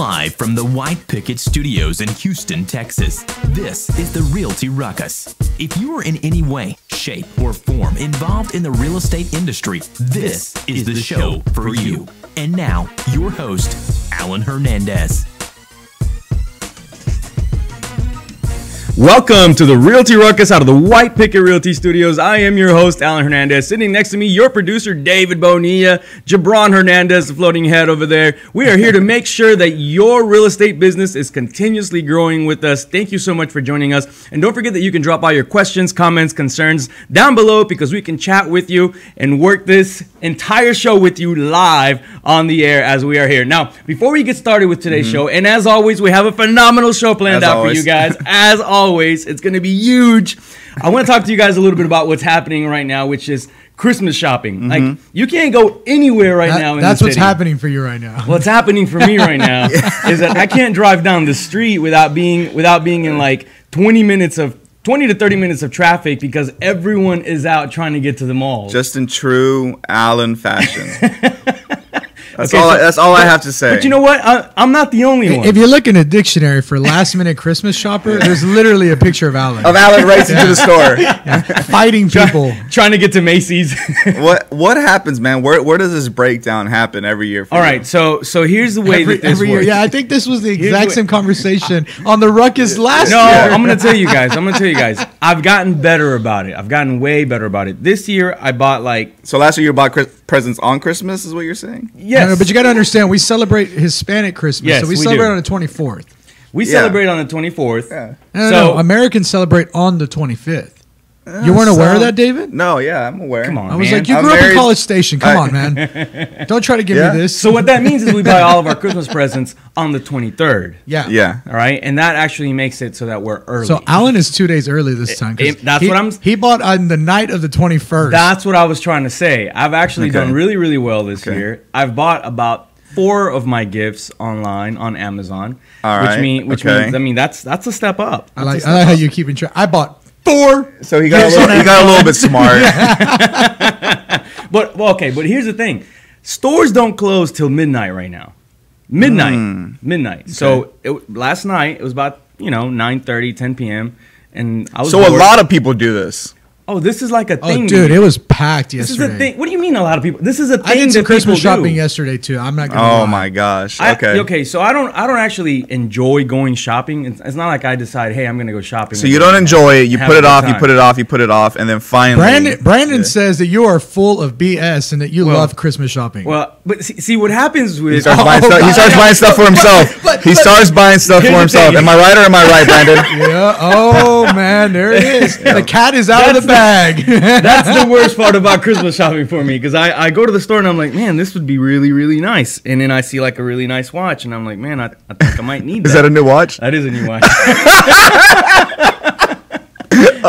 Live from the White Picket Studios in Houston, Texas, this is the Realty Ruckus. If you are in any way, shape, or form involved in the real estate industry, this is the show for you. And now, your host, Alan Hernandez. Welcome to the Realty Ruckus out of the White Picket Realty Studios. I am your host, Alan Hernandez. Sitting next to me, your producer, David Bonilla, Jabron Hernandez, the floating head over there. We are here to make sure that your real estate business is continuously growing with us. Thank you so much for joining us. And don't forget that you can drop all your questions, comments, concerns down below because we can chat with you and work this entire show with you live on the air as we are here. Now, before we get started with today's show, and as always, we have a phenomenal show planned out for you guys. As always, it's going to be huge. I want to talk to you guys a little bit about what's happening right now, which is Christmas shopping. Like, you can't go anywhere right now in That's the what's city. happening for you right now. What's happening for me right now is that I can't drive down the street without being in like 20 to 30 minutes of traffic because everyone is out trying to get to the mall. Just in true Allen fashion. That's all I have to say. But you know what? I'm not the only one. If you look in a dictionary for last minute Christmas shopper, there's literally a picture of Alan. Of Allen racing to the store. Fighting people. Trying to get to Macy's. What happens, man? Where does this breakdown happen every year for All you? right, so here's the way that this every year. works. Yeah, I think this was the exact same conversation on the Ruckus last No, year. I'm going to tell you guys. I've gotten better about it. I've gotten way better about it. This year, I bought So last year you bought presents on Christmas is what you're saying? Yes. No, but you got to understand, we celebrate Hispanic Christmas. Yes, so we we celebrate do. on the 24th. We celebrate on the 24th. Yeah. No, Americans celebrate on the 25th. You weren't aware of that, David? No, yeah, I'm aware. Come on, I was man. like, you I'm grew up in married- College Station. Come on, man. Don't try to give me this. So what that means is we buy all of our Christmas presents on the 23rd. Yeah. Yeah. All right, and that actually makes it so that we're early. So Alan is 2 days early this time. 'Cause he bought on the night of the 21st. That's what I was trying to say. I've actually done really, really well this year. I've bought about 4 of my gifts online on Amazon. All right. Which means I mean that's a step up. I like how you keep in track. I bought 4. So he got a little bit smart. But here's the thing. Stores don't close till midnight right now. Midnight. Okay. So last night it was about 9:30, 10 p.m. and I was So bored. a lot of people do this. Oh, this is like a thing. Oh, dude, it was packed This yesterday. is a thing. What do you mean a lot of people? This is a thing I did some that Christmas people shopping do. yesterday too. I'm not gonna lie. Oh my gosh. Okay. Okay, so I don't actually enjoy going shopping. It's not like I decide, hey, I'm gonna go shopping. So you don't enjoy it. You Have put a it good off. time. You put it off. You put it off, and then finally, Brandon says that you are full of BS and that you love Christmas shopping. Well, but see what happens with he starts buying stuff. He starts buying stuff for himself. He starts buying stuff for Here's the himself. thing. Am I right or am I right, Brandon? yeah. Oh man, there it is. The cat is out of the bag. That's the worst part about Christmas shopping for me because I go to the store and I'm like, man, this would be really, really nice. And then I see like a really nice watch and I'm like, man, I think I might need that. Is that a new watch? That is a new watch.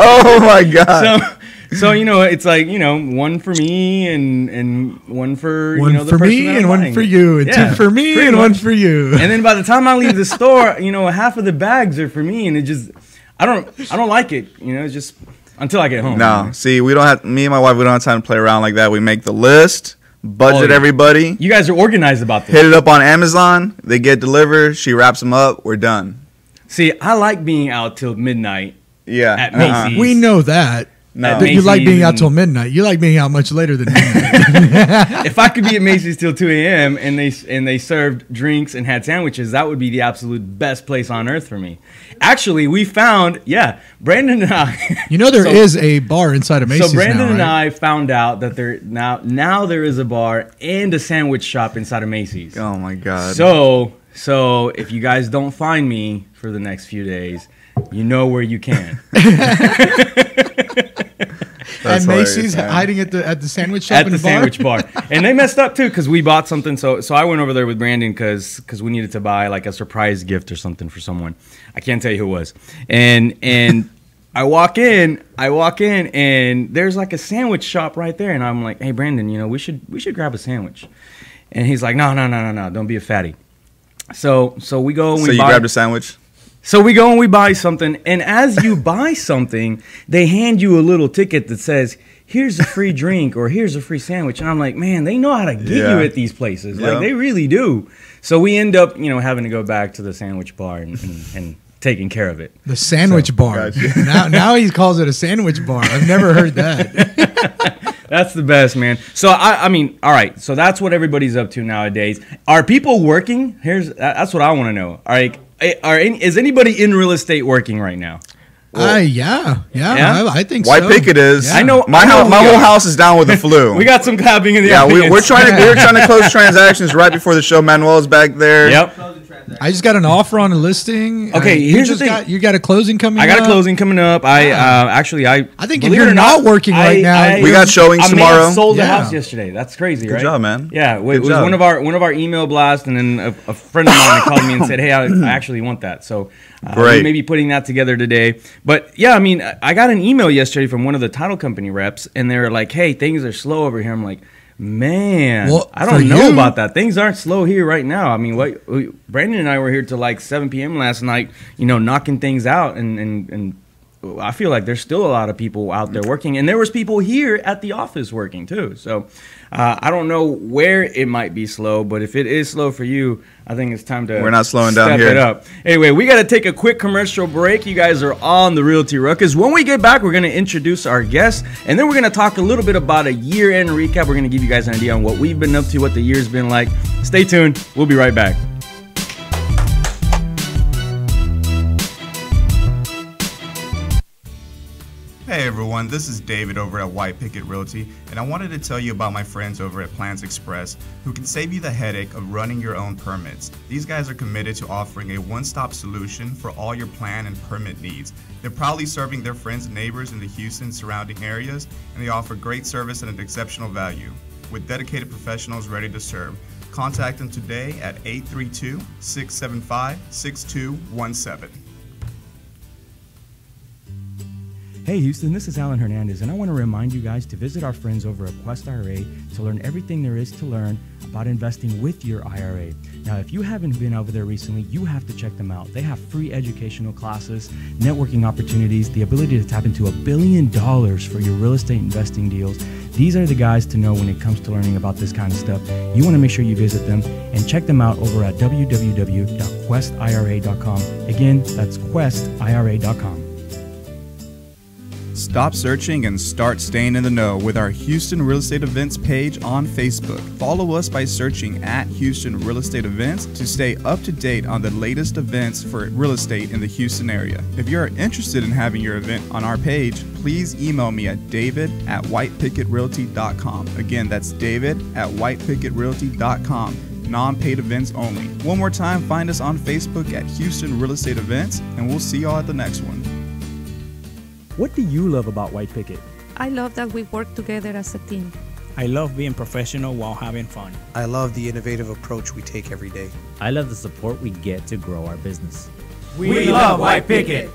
Oh my god. So it's like one for me and one for One the for person me that I'm and one buying. for you, and Yeah, 2 for me pretty and 1 much. for you. And then by the time I leave the store, half of the bags are for me, and it just I don't like it. It's just until I get home. No, see, me and my wife, we don't have time to play around like that. We make the list, budget yeah. everybody, You guys are organized about this. hit it up on Amazon. They get delivered. She wraps them up. We're done. See, I like being out till midnight Yeah. at Macy's. We know that. No. That you like being out Macy's till midnight. You like being out much later than midnight. If I could be at Macy's till 2 a.m. and they served drinks and had sandwiches, that would be the absolute best place on earth for me. Actually, we found, Brandon and I. There is a bar inside of Macy's. So Brandon now, and right? I found out that there now there is a bar and a sandwich shop inside of Macy's. Oh my god. So if you guys don't find me for the next few days, you know where you can. And hilarious, Macy's man. hiding at the sandwich shop At in the the bar? sandwich bar. And they messed up too because we bought something. So I went over there with Brandon because we needed to buy like a surprise gift or something for someone. I can't tell you who it was. And I walk in and there's like a sandwich shop right there. And I'm like, hey Brandon, we should grab a sandwich. And he's like, no, don't be a fatty. So we go and So you grabbed a sandwich? So we go and we buy something, and as you buy something, they hand you a little ticket that says, here's a free drink or here's a free sandwich. And I'm like, man, they know how to get you at these places. Like, they really do. So we end up, having to go back to the sandwich bar and taking care of it. The sandwich bar. Gotcha. Now he calls it a sandwich bar. I've never heard that. That's the best, man. So I mean, all right. So that's what everybody's up to nowadays. Are people working? That's what I want to know. Is anybody in real estate working right now? Yeah. I think White so. Picket is. Yeah. I know. My whole house is down with the flu. We got some clapping in the audience. We're trying to close transactions right before the show. Manuel's back there. Yep. I just got an offer on a listing. Okay, here's the thing. You got a closing coming up? I got a closing coming up. I think if you're not working right now, we got showings tomorrow. I sold the house yesterday. That's crazy, right? Good job, man. Yeah, it was one of our email blasts, and then a friend of mine called me and said, "Hey, I actually want that." So we may be putting that together today. But yeah, I mean, I got an email yesterday from one of the title company reps, and they're like, "Hey, things are slow over here." I'm like, man, I don't know about that. Things aren't slow here right now. I mean, Brandon and I were here till like 7 p.m. last night, knocking things out, and I feel like there's still a lot of people out there working, and there was people here at the office working too. So I don't know where it might be slow, but if it is slow for you, I think it's time to We're not slowing down here. Step it up. Anyway, we got to take a quick commercial break. You guys are on the Realty Ruckus. When we get back, we're going to introduce our guests, and then we're going to talk a little bit about a year-end recap. We're going to give you guys an idea on what we've been up to, what the year's been like. Stay tuned. We'll be right back. Hey everyone, this is David over at White Picket Realty, and I wanted to tell you about my friends over at Plans Express who can save you the headache of running your own permits. These guys are committed to offering a one-stop solution for all your plan and permit needs. They're proudly serving their friends and neighbors in the Houston surrounding areas, and they offer great service at an exceptional value. With dedicated professionals ready to serve, contact them today at 832-675-6217. Hey Houston, this is Alan Hernandez, and I want to remind you guys to visit our friends over at Quest IRA to learn everything there is to learn about investing with your IRA. Now, if you haven't been over there recently, you have to check them out. They have free educational classes, networking opportunities, the ability to tap into $1 billion for your real estate investing deals. These are the guys to know when it comes to learning about this kind of stuff. You want to make sure you visit them and check them out over at www.questira.com. Again, that's questira.com. Stop searching and start staying in the know with our Houston Real Estate Events page on Facebook. Follow us by searching at Houston Real Estate Events to stay up to date on the latest events for real estate in the Houston area. If you are interested in having your event on our page, please email me at david@whitepickettrealty.com. Again, that's david@whitepickettrealty.com. Non-paid events only. One more time, find us on Facebook at Houston Real Estate Events, and we'll see y'all at the next one. What do you love about White Picket? I love that we work together as a team. I love being professional while having fun. I love the innovative approach we take every day. I love the support we get to grow our business. We love White Picket.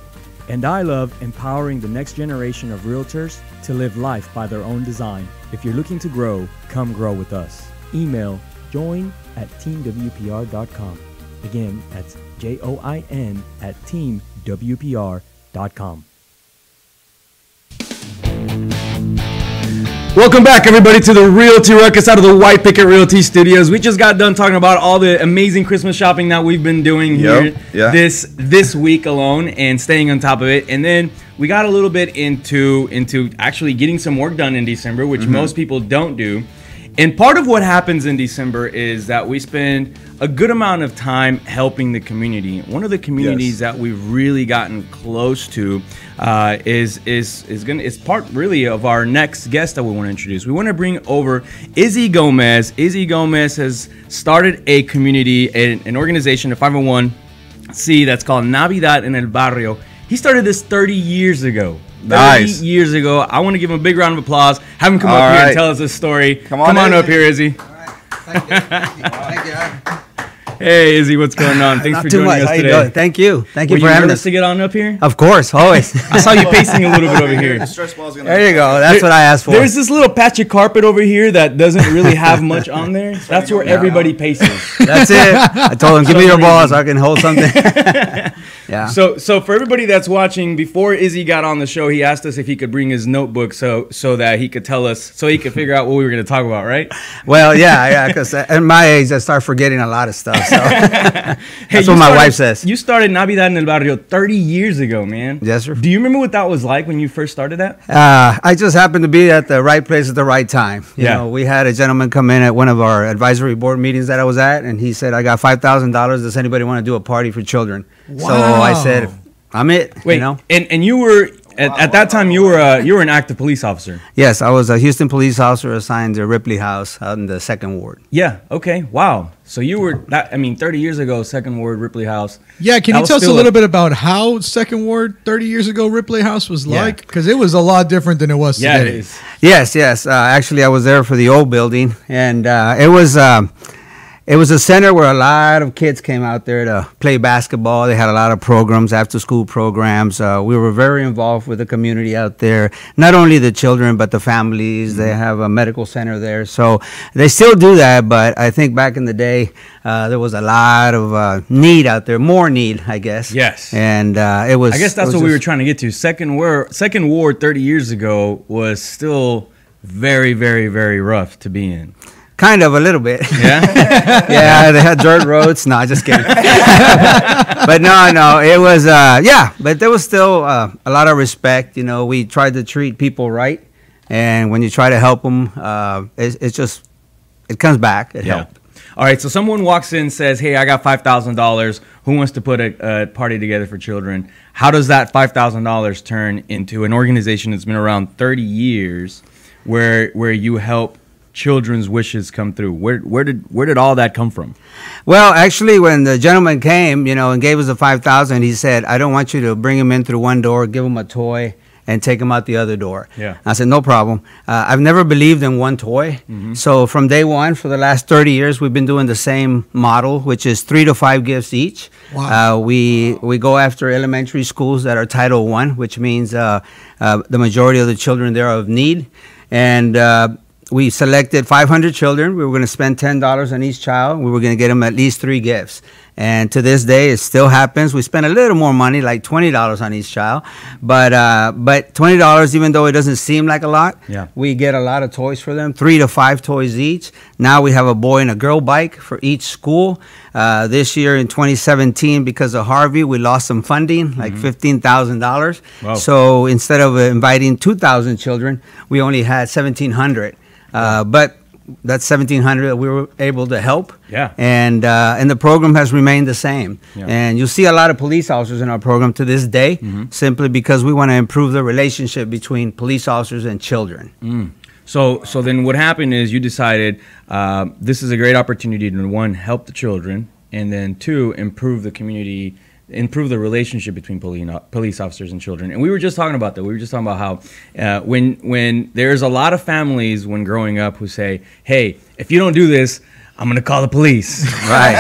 And I love empowering the next generation of realtors to live life by their own design. If you're looking to grow, come grow with us. Email join@teamwpr.com. Again, that's join@teamwpr.com. Welcome back, everybody, to the Realty Ruckus out of the White Picket Realty Studios. We just got done talking about all the amazing Christmas shopping that we've been doing here this week alone and staying on top of it. And then we got a little bit into actually getting some work done in December, which most people don't do. And part of what happens in December is that we spend a good amount of time helping the community. One of the communities that we've really gotten close to is part really of our next guest that we want to introduce. We want to bring over Izzy Gomez. Izzy Gomez has started a community, an organization, a 501c that's called Navidad En El Barrio. He started this 30 years ago. 30 years ago. I want to give him a big round of applause. Have him come up here and tell us his story. Come on up here, Izzy. All right. Thank you. Thank you. Hey, Izzy, what's going on? Thanks for joining us today. How you thank you. Thank you for having us. To get on up here? Of course, always. I saw you pacing a little bit over here. There you go. That's what I asked for. There's this little patch of carpet over here that doesn't really have much on there. That's where everybody paces. That's it. I told him, give me your ball so I can hold something. Yeah. So for everybody that's watching, before Izzy got on the show, he asked us if he could bring his notebook so that he could tell us, so he could figure out what we were going to talk about, right? Well, yeah, because at my age, I start forgetting a lot of stuff. So that's what my wife says. You started Navidad En El Barrio 30 years ago, man. Yes, sir. Do you remember what that was like when you first started that? I just happened to be at the right place at the right time. You know, we had a gentleman come in at one of our advisory board meetings that I was at, and he said, I got $5,000. Does anybody want to do a party for children? Wow. So I said, I'm it. Wait, you know? and you were at that time you were an active police officer. Yes, I was a Houston police officer assigned to Ripley House out in the 2nd Ward. Yeah. Okay. Wow. So you were 30 years ago, 2nd Ward, Ripley House. Yeah. Can you tell us a little bit about how 2nd Ward 30 years ago Ripley House was like? Because it was a lot different than it was today. Yeah, it is. Yes. Actually, I was there for the old building, and it was a center where a lot of kids came out there to play basketball. They had a lot of programs, after-school programs. We were very involved with the community out there, not only the children, but the families. They have a medical center there. So they still do that, but I think back in the day, there was a lot of need out there, more need, I guess. Yes. And it was... I guess that's what we were trying to get to. Second Ward 30 years ago was still very, very, very rough to be in. Kind of, a little bit. Yeah? Yeah, they had dirt roads. No, just kidding. But no, it was, but there was still a lot of respect. You know, we tried to treat people right. And when you try to help them, it comes back. It helped. All right, so someone walks in and says, hey, I got $5,000. Who wants to put a party together for children? How does that $5,000 turn into an organization that's been around 30 years where you help children's wishes come through? Where did all that come from? Well, actually, when the gentleman came, and gave us the $5,000, he said, I don't want you to bring him in through one door, give him a toy, and take him out the other door. Yeah. I said, no problem. I've never believed in one toy. Mm-hmm. So from day one, for the last 30 years, we've been doing the same model, which is 3 to 5 gifts each. Wow. We go after elementary schools that are Title I, which means the majority of the children there are of need. And we selected 500 children. We were going to spend $10 on each child. We were going to get them at least 3 gifts. And to this day, it still happens. We spend a little more money, like $20 on each child. But $20, even though it doesn't seem like a lot, we get a lot of toys for them, 3 to 5 toys each. Now we have a boy and a girl bike for each school. This year in 2017, because of Harvey, we lost some funding, like $15,000. Wow. So instead of inviting 2,000 children, we only had 1,700. But that's 1,700 that we were able to help. Yeah. And the program has remained the same. Yeah. And you'll see a lot of police officers in our program to this day, simply because we want to improve the relationship between police officers and children. So then what happened is you decided this is a great opportunity to, 1, help the children, and then 2, improve the community, improve the relationship between police officers and children. And we were just talking about that. We were just talking about how when there's a lot of families when growing up who say, hey, if you don't do this, I'm going to call the police. Right.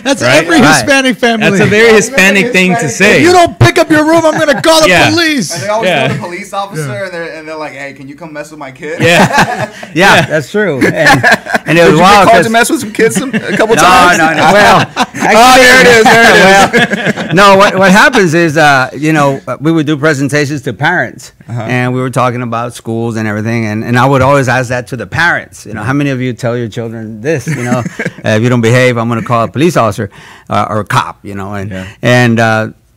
That's every Hispanic family. That's a very Hispanic thing to say. If you don't pick up your room, I'm going to call the police. And they always go to the police officer, and they're like, hey, can you come mess with my kid? Yeah, that's true. And it was wild. Did you get called to mess with some kids a couple times? No. Well, actually, there it is. No, what happens is, we would do presentations to parents, and we were talking about schools and everything, and I would always ask that to the parents. How many of you tell your children this? If you don't behave, I'm going to call a police officer or a cop. And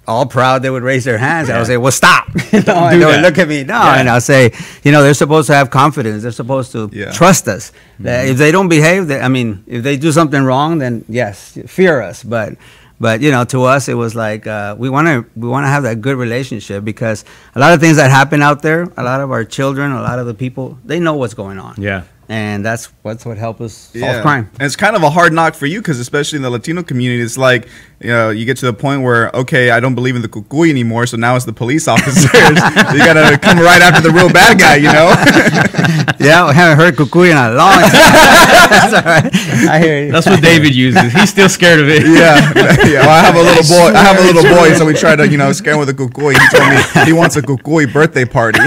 all proud, they would raise their hands. I would say, well, stop. And they would look at me. No, and I'll say, they're supposed to have confidence. They're supposed to trust us. If they don't behave, if they do something wrong, then yes, fear us. But to us, it was like we want to have that good relationship, because a lot of things that happen out there, a lot of our children, a lot of the people, they know what's going on. Yeah. And that's what helped us solve crime. And it's kind of a hard knock for you, because especially in the Latino community, it's like, you get to the point where, okay, I don't believe in the cucuy anymore, so now it's the police officers. You got to come right after the real bad guy, Yeah, I haven't heard cucuy in a long time. That's all right. I hear you. That's what David uses. He's still scared of it. Yeah. Well, I have a little boy. So we tried to, scare him with a cucuy. He told me he wants a cucuy birthday party.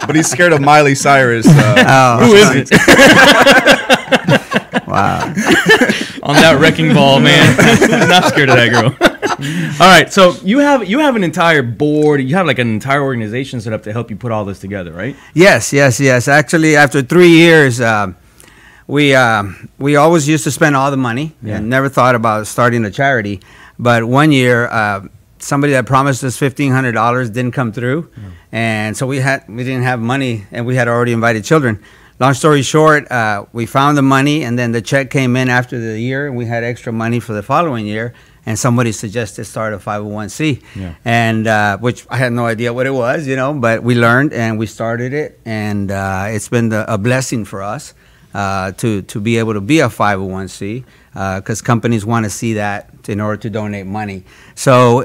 But he's scared of Miley Cyrus. Who isn't? Wow. On that wrecking ball, man. I'm not scared of that girl. All right, so you have an entire board. You have like an entire organization set up to help you put all this together, right? Yes. Actually, after 3 years, we always used to spend all the money and never thought about starting a charity. But one year, somebody that promised us $1,500 didn't come through, and so we didn't have money, and we had already invited children. Long story short, we found the money, and then the check came in after the year, and we had extra money for the following year. And somebody suggested start a 501c, and which I had no idea what it was, but we learned and we started it, and it's been a blessing for us to be able to be a 501c because companies want to see that in order to donate money. So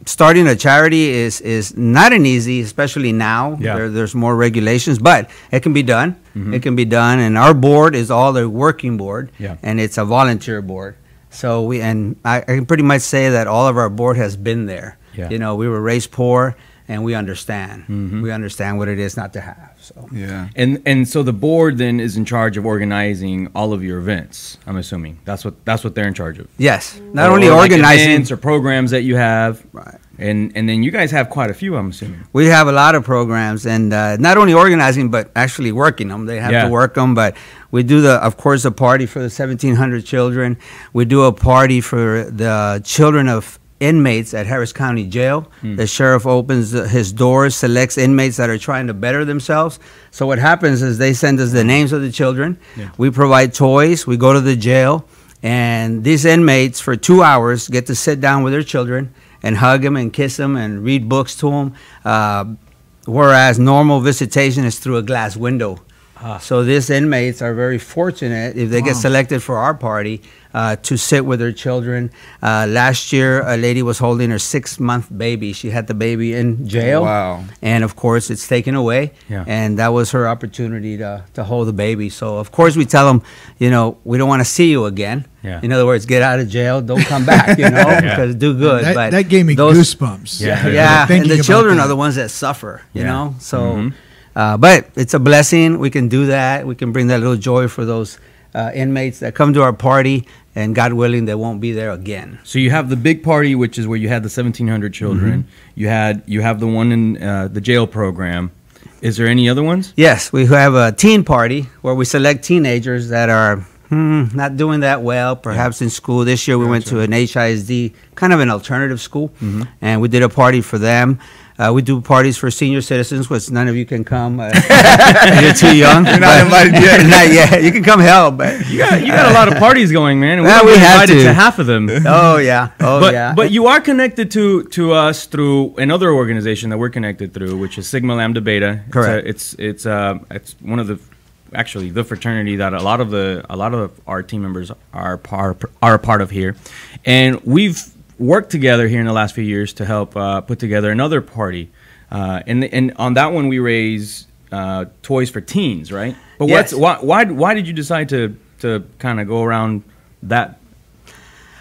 starting a charity is not an easy, especially now. There's more regulations, but it can be done. It can be done, and our board is all the working board, and it's a volunteer board. So I can pretty much say that all of our board has been there. We were raised poor, and we understand. We understand what it is not to have. So and so the board then is in charge of organizing all of your events. I'm assuming that's what they're in charge of. Yes, not only organizing like events or programs that you have. Right. And then you guys have quite a few, I'm assuming. We have a lot of programs, and not only organizing, but actually working them. They have to work them, but we do, of course, a party for the 1,700 children. We do a party for the children of inmates at Harris County Jail. The sheriff opens his doors, selects inmates that are trying to better themselves. So what happens is they send us the names of the children. We provide toys. We go to the jail, and these inmates for 2 hours get to sit down with their children and hug them and kiss them and read books to them, whereas normal visitation is through a glass window. So these inmates are very fortunate if they get selected for our party to sit with their children. Last year, a lady was holding her 6-month baby. She had the baby in jail. Wow. And of course, it's taken away. And that was her opportunity to hold the baby. So of course, we tell them, we don't want to see you again. In other words, get out of jail, don't come back, because do good. That gave me goosebumps. And the children are the ones that suffer, you know? So, but it's a blessing. We can do that. We can bring that little joy for those inmates that come to our party, and God willing, they won't be there again. So you have the big party, which is where you had the 1,700 children. You have the one in the jail program. Is there any other ones? Yes, we have a teen party where we select teenagers that are not doing that well, perhaps in school. This year we went to an HISD, kind of an alternative school, and we did a party for them. We do parties for senior citizens, which none of you can come. You're too young. You're not invited yet. Not yet. You can come help, but you got a lot of parties going, man. And we invited to half of them. Oh yeah, But you are connected to us through another organization that we're connected through, which is Sigma Lambda Beta. Correct. It's one of the the fraternity that a lot of our team members are a part of here, and we've worked together here in the last few years to help put together another party, and on that one we raise toys for teens, right? But why did you decide to kind of go around that?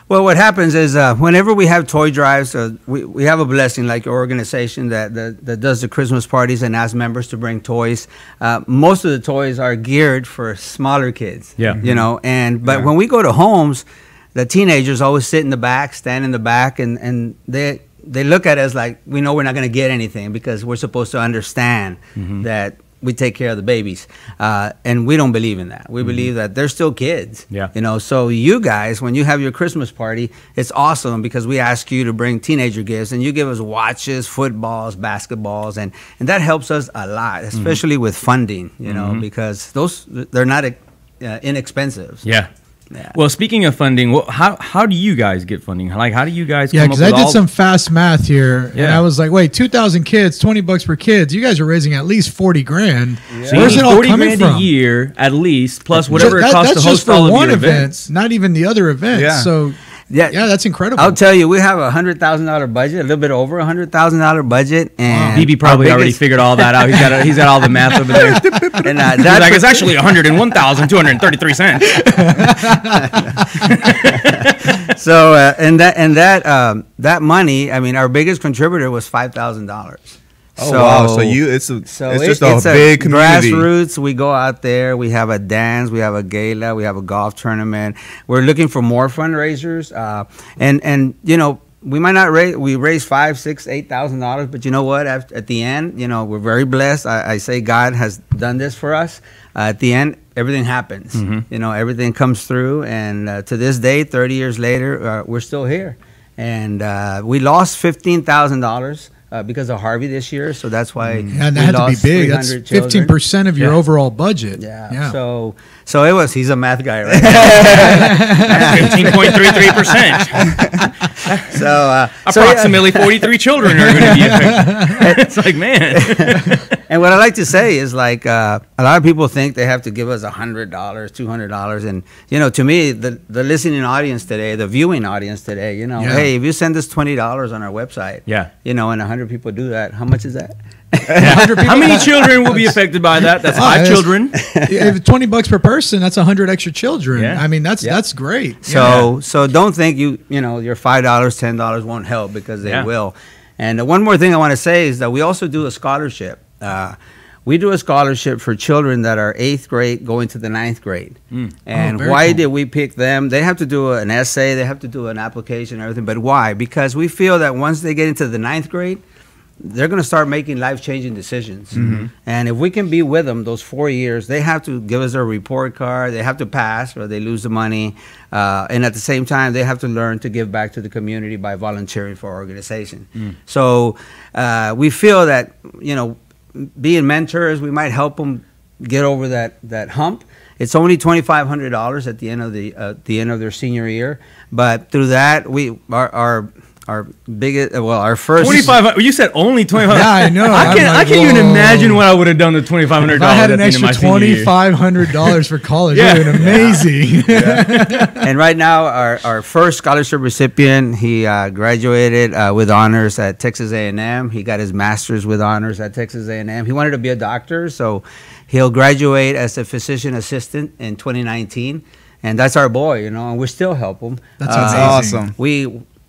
Well, what happens is whenever we have toy drives, we have a blessing like your organization that does the Christmas parties and asks members to bring toys. Most of the toys are geared for smaller kids, but when we go to homes, the teenagers always sit in the back, stand in the back, and they look at us like we know we're not going to get anything because we're supposed to understand that we take care of the babies, and we don't believe in that. We believe that they're still kids. So you guys, when you have your Christmas party, it's awesome because we ask you to bring teenager gifts, and you give us watches, footballs, basketballs, and that helps us a lot, especially with funding, because they're not inexpensive. Yeah. Well, speaking of funding, how do you guys get funding? Like, how do you guys? Yeah, because I did some fast math here, and I was like, wait, 2,000 kids, $20 per kid. You guys are raising at least 40 grand. So where's it all coming from? $40,000 a year, at least, plus whatever it costs to host all of your events. Not even the other events. So. Yeah, that's incredible. I'll tell you, we have a $100,000 budget, a little bit over $100,000 budget, and BB probably already figured all that out. He's got all the math over there. And he's like, it's actually $101,233. So, and that money, I mean, our biggest contributor was $5,000. Oh wow! So it's just a big community. Grassroots. We go out there. We have a dance. We have a gala. We have a golf tournament. We're looking for more fundraisers. And we might not raise. We raise $5,000, $6,000, $8,000, but you know what? At the end, you know, we're very blessed. I say God has done this for us. At the end, everything happens. You know, everything comes through, and to this day, 30 years later, we're still here. And we lost $15,000 because of Harvey this year, so that's why. Yeah, and that had to be big. That's 15% of your overall budget. Yeah. So it was. He's a math guy, right? 15.33%. So approximately 43 children are going to be affected. It's like, man. And what I like to say is, like, a lot of people think they have to give us $100, $200, and you know, to me, the listening audience today, the viewing audience today, you know, hey, if you send us $20 on our website, you know, and 100 people do that, how much is that? How many children will be affected by that? That's 5 children. If $20 per person, that's 100 extra children. I mean, that's great. So don't think you know, your $5, $10 won't help, because they will. And one more thing I want to say is that we also do a scholarship. We do a scholarship for children that are 8th grade going to the 9th grade. And why did we pick them? They have to do an essay, they have to do an application, everything. But why? Because we feel that once they get into the 9th grade, they're going to start making life-changing decisions. And if we can be with them those 4 years, they have to give us their report card. They have to pass or they lose the money. And at the same time, they have to learn to give back to the community by volunteering for our organization. So we feel that, you know, being mentors, we might help them get over that hump. It's only $2,500 at the end of their senior year, but through that, our biggest, our first 2,500. You said only 2,500. Yeah, I know. I can't even imagine what I would have done with $2,500. I had an extra $2,500 for college. It would have been amazing. And right now, our first scholarship recipient, he graduated with honors at Texas A&M. He got his master's with honors at Texas A&M. He wanted to be a doctor, so he'll graduate as a physician assistant in 2019. And that's our boy, you know, and we still help him. That's awesome.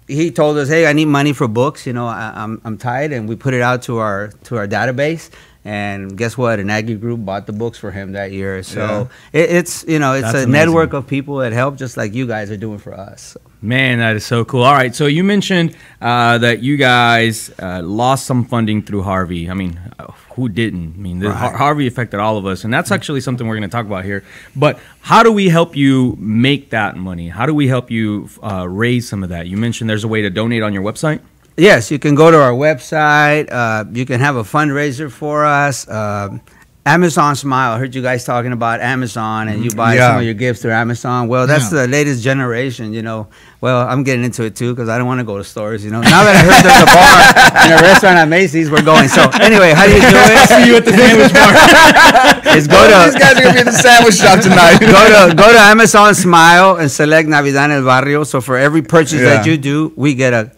He told us, hey, I need money for books. You know, I'm tight, and we put it out to our database. And guess what? An Aggie group bought the books for him that year. So it's you know, it's a network of people that help, just like you guys are doing for us. So. Man, that is so cool. All right, so you mentioned that you guys lost some funding through Harvey. I mean, who didn't? I mean, Harvey affected all of us, and that's actually something we're going to talk about here. But how do we help you make that money? How do we help you raise some of that? You mentioned there's a way to donate on your website. Yes, you can go to our website. You can have a fundraiser for us. Amazon Smile. I heard you guys talking about Amazon, and you buy some of your gifts through Amazon. Well, that's the latest generation, you know. Well, I'm getting into it too, because I don't want to go to stores, you know. Now that I heard there's a bar and a restaurant at Macy's, we're going. So anyway, how do you do it? See you at the sandwich bar. Is go to, these guys are gonna be in the sandwich shop tonight. go to Amazon Smile and select Navidad En El Barrio. So for every purchase that you do, we get a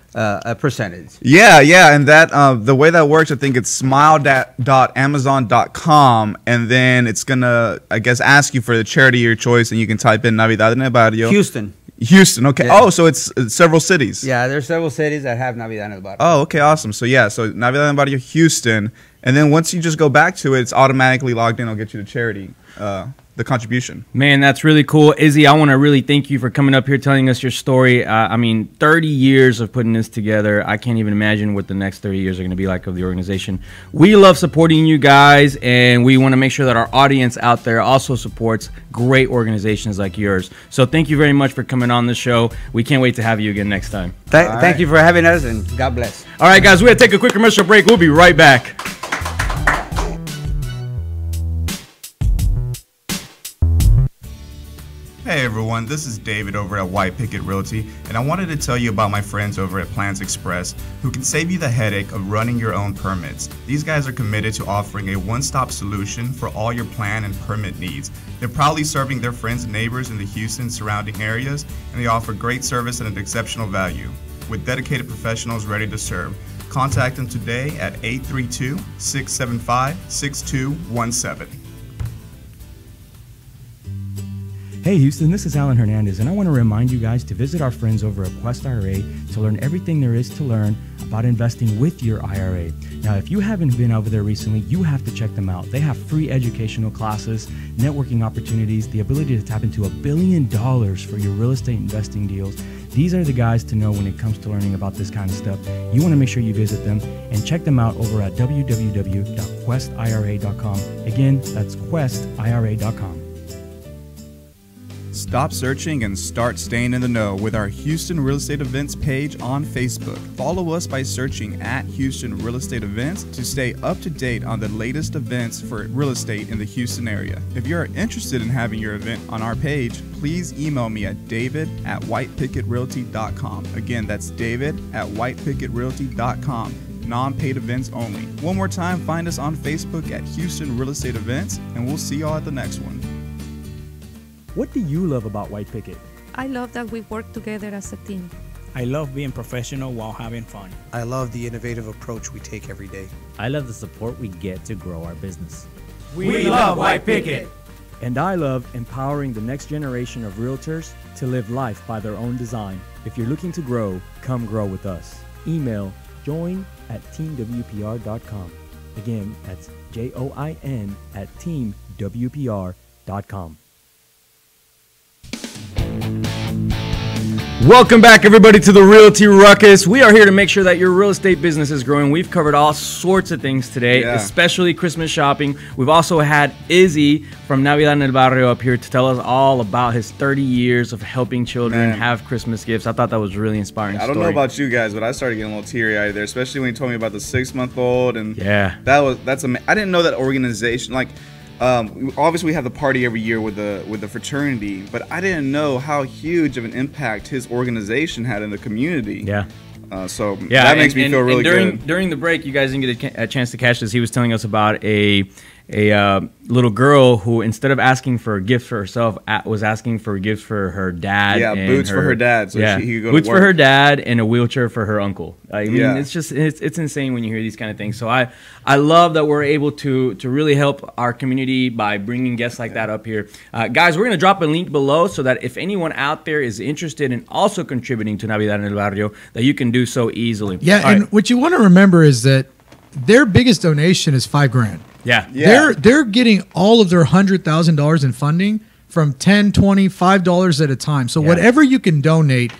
percentage. Yeah, and that the way that works, I think it's smile.amazon.com, and then it's gonna, I guess, ask you for the charity of your choice, and you can type in Navidad En El Barrio. Houston, okay. Yeah. Oh, so it's several cities. Yeah, there's several cities that have Navidad En El Barrio. Oh, okay, awesome. So Navidad En El Barrio, Houston, and then once you just go back to it, it's automatically logged in. It'll get you the charity. The contribution. Man, that's really cool. Izzy, I want to really thank you for coming up here telling us your story. I mean, 30 years of putting this together. I can't even imagine what the next 30 years are going to be like of the organization. We love supporting you guys, and we want to make sure that our audience out there also supports great organizations like yours. So thank you very much for coming on the show. We can't wait to have you again next time. Thank you for having us, and God bless. All right, guys, we're going to take a quick commercial break. We'll be right back. Hey everyone, this is David over at White Picket Realty, and I wanted to tell you about my friends over at Plans Express, who can save you the headache of running your own permits. These guys are committed to offering a one-stop solution for all your plan and permit needs. They're proudly serving their friends and neighbors in the Houston surrounding areas, and they offer great service at an exceptional value. With dedicated professionals ready to serve, contact them today at 832-675-6217. Hey Houston, this is Alan Hernandez, and I want to remind you guys to visit our friends over at Quest IRA to learn everything there is to learn about investing with your IRA. Now, if you haven't been over there recently, you have to check them out. They have free educational classes, networking opportunities, the ability to tap into $1 billion for your real estate investing deals. These are the guys to know when it comes to learning about this kind of stuff. You want to make sure you visit them and check them out over at www.questira.com. Again, that's questira.com. Stop searching and start staying in the know with our Houston Real Estate Events page on Facebook. Follow us by searching at Houston Real Estate Events to stay up to date on the latest events for real estate in the Houston area. If you are interested in having your event on our page, please email me at david@whitepickettrealty.com. Again, that's david@whitepickettrealty.com. Non-paid events only. One more time, find us on Facebook at Houston Real Estate Events, and we'll see y'all at the next one. What do you love about White Picket? I love that we work together as a team. I love being professional while having fun. I love the innovative approach we take every day. I love the support we get to grow our business. We love White Picket. And I love empowering the next generation of realtors to live life by their own design. If you're looking to grow, come grow with us. Email join@teamwpr.com. Again, that's join@teamwpr.com. Welcome back, everybody, to the Realty Ruckus. We are here to make sure that your real estate business is growing. We've covered all sorts of things today, especially Christmas shopping. We've also had Izzy from Navidad En El Barrio up here to tell us all about his 30 years of helping children have Christmas gifts. I thought that was a really inspiring. I don't know about you guys, but I started getting a little teary-eyed there, especially when you told me about the 6-month-old. And that's amazing. I didn't know that organization, like. Obviously we have the party every year with the fraternity, but I didn't know how huge of an impact his organization had in the community. That makes me feel really good. During the break, you guys didn't get a chance to catch this. He was telling us about a little girl who, instead of asking for a gift for herself, was asking for gifts for her dad. Boots for her dad. So he could go boots to work. for her dad and a wheelchair for her uncle. I mean, it's just it's insane when you hear these kind of things. So I love that we're able to really help our community by bringing guests like that up here. Guys, we're gonna drop a link below so that if anyone out there is interested in also contributing to Navidad En El Barrio, that you can do so easily. What you want to remember is that their biggest donation is $5,000. They're getting all of their $100,000 in funding from $10, $20, $5 at a time. So whatever you can donate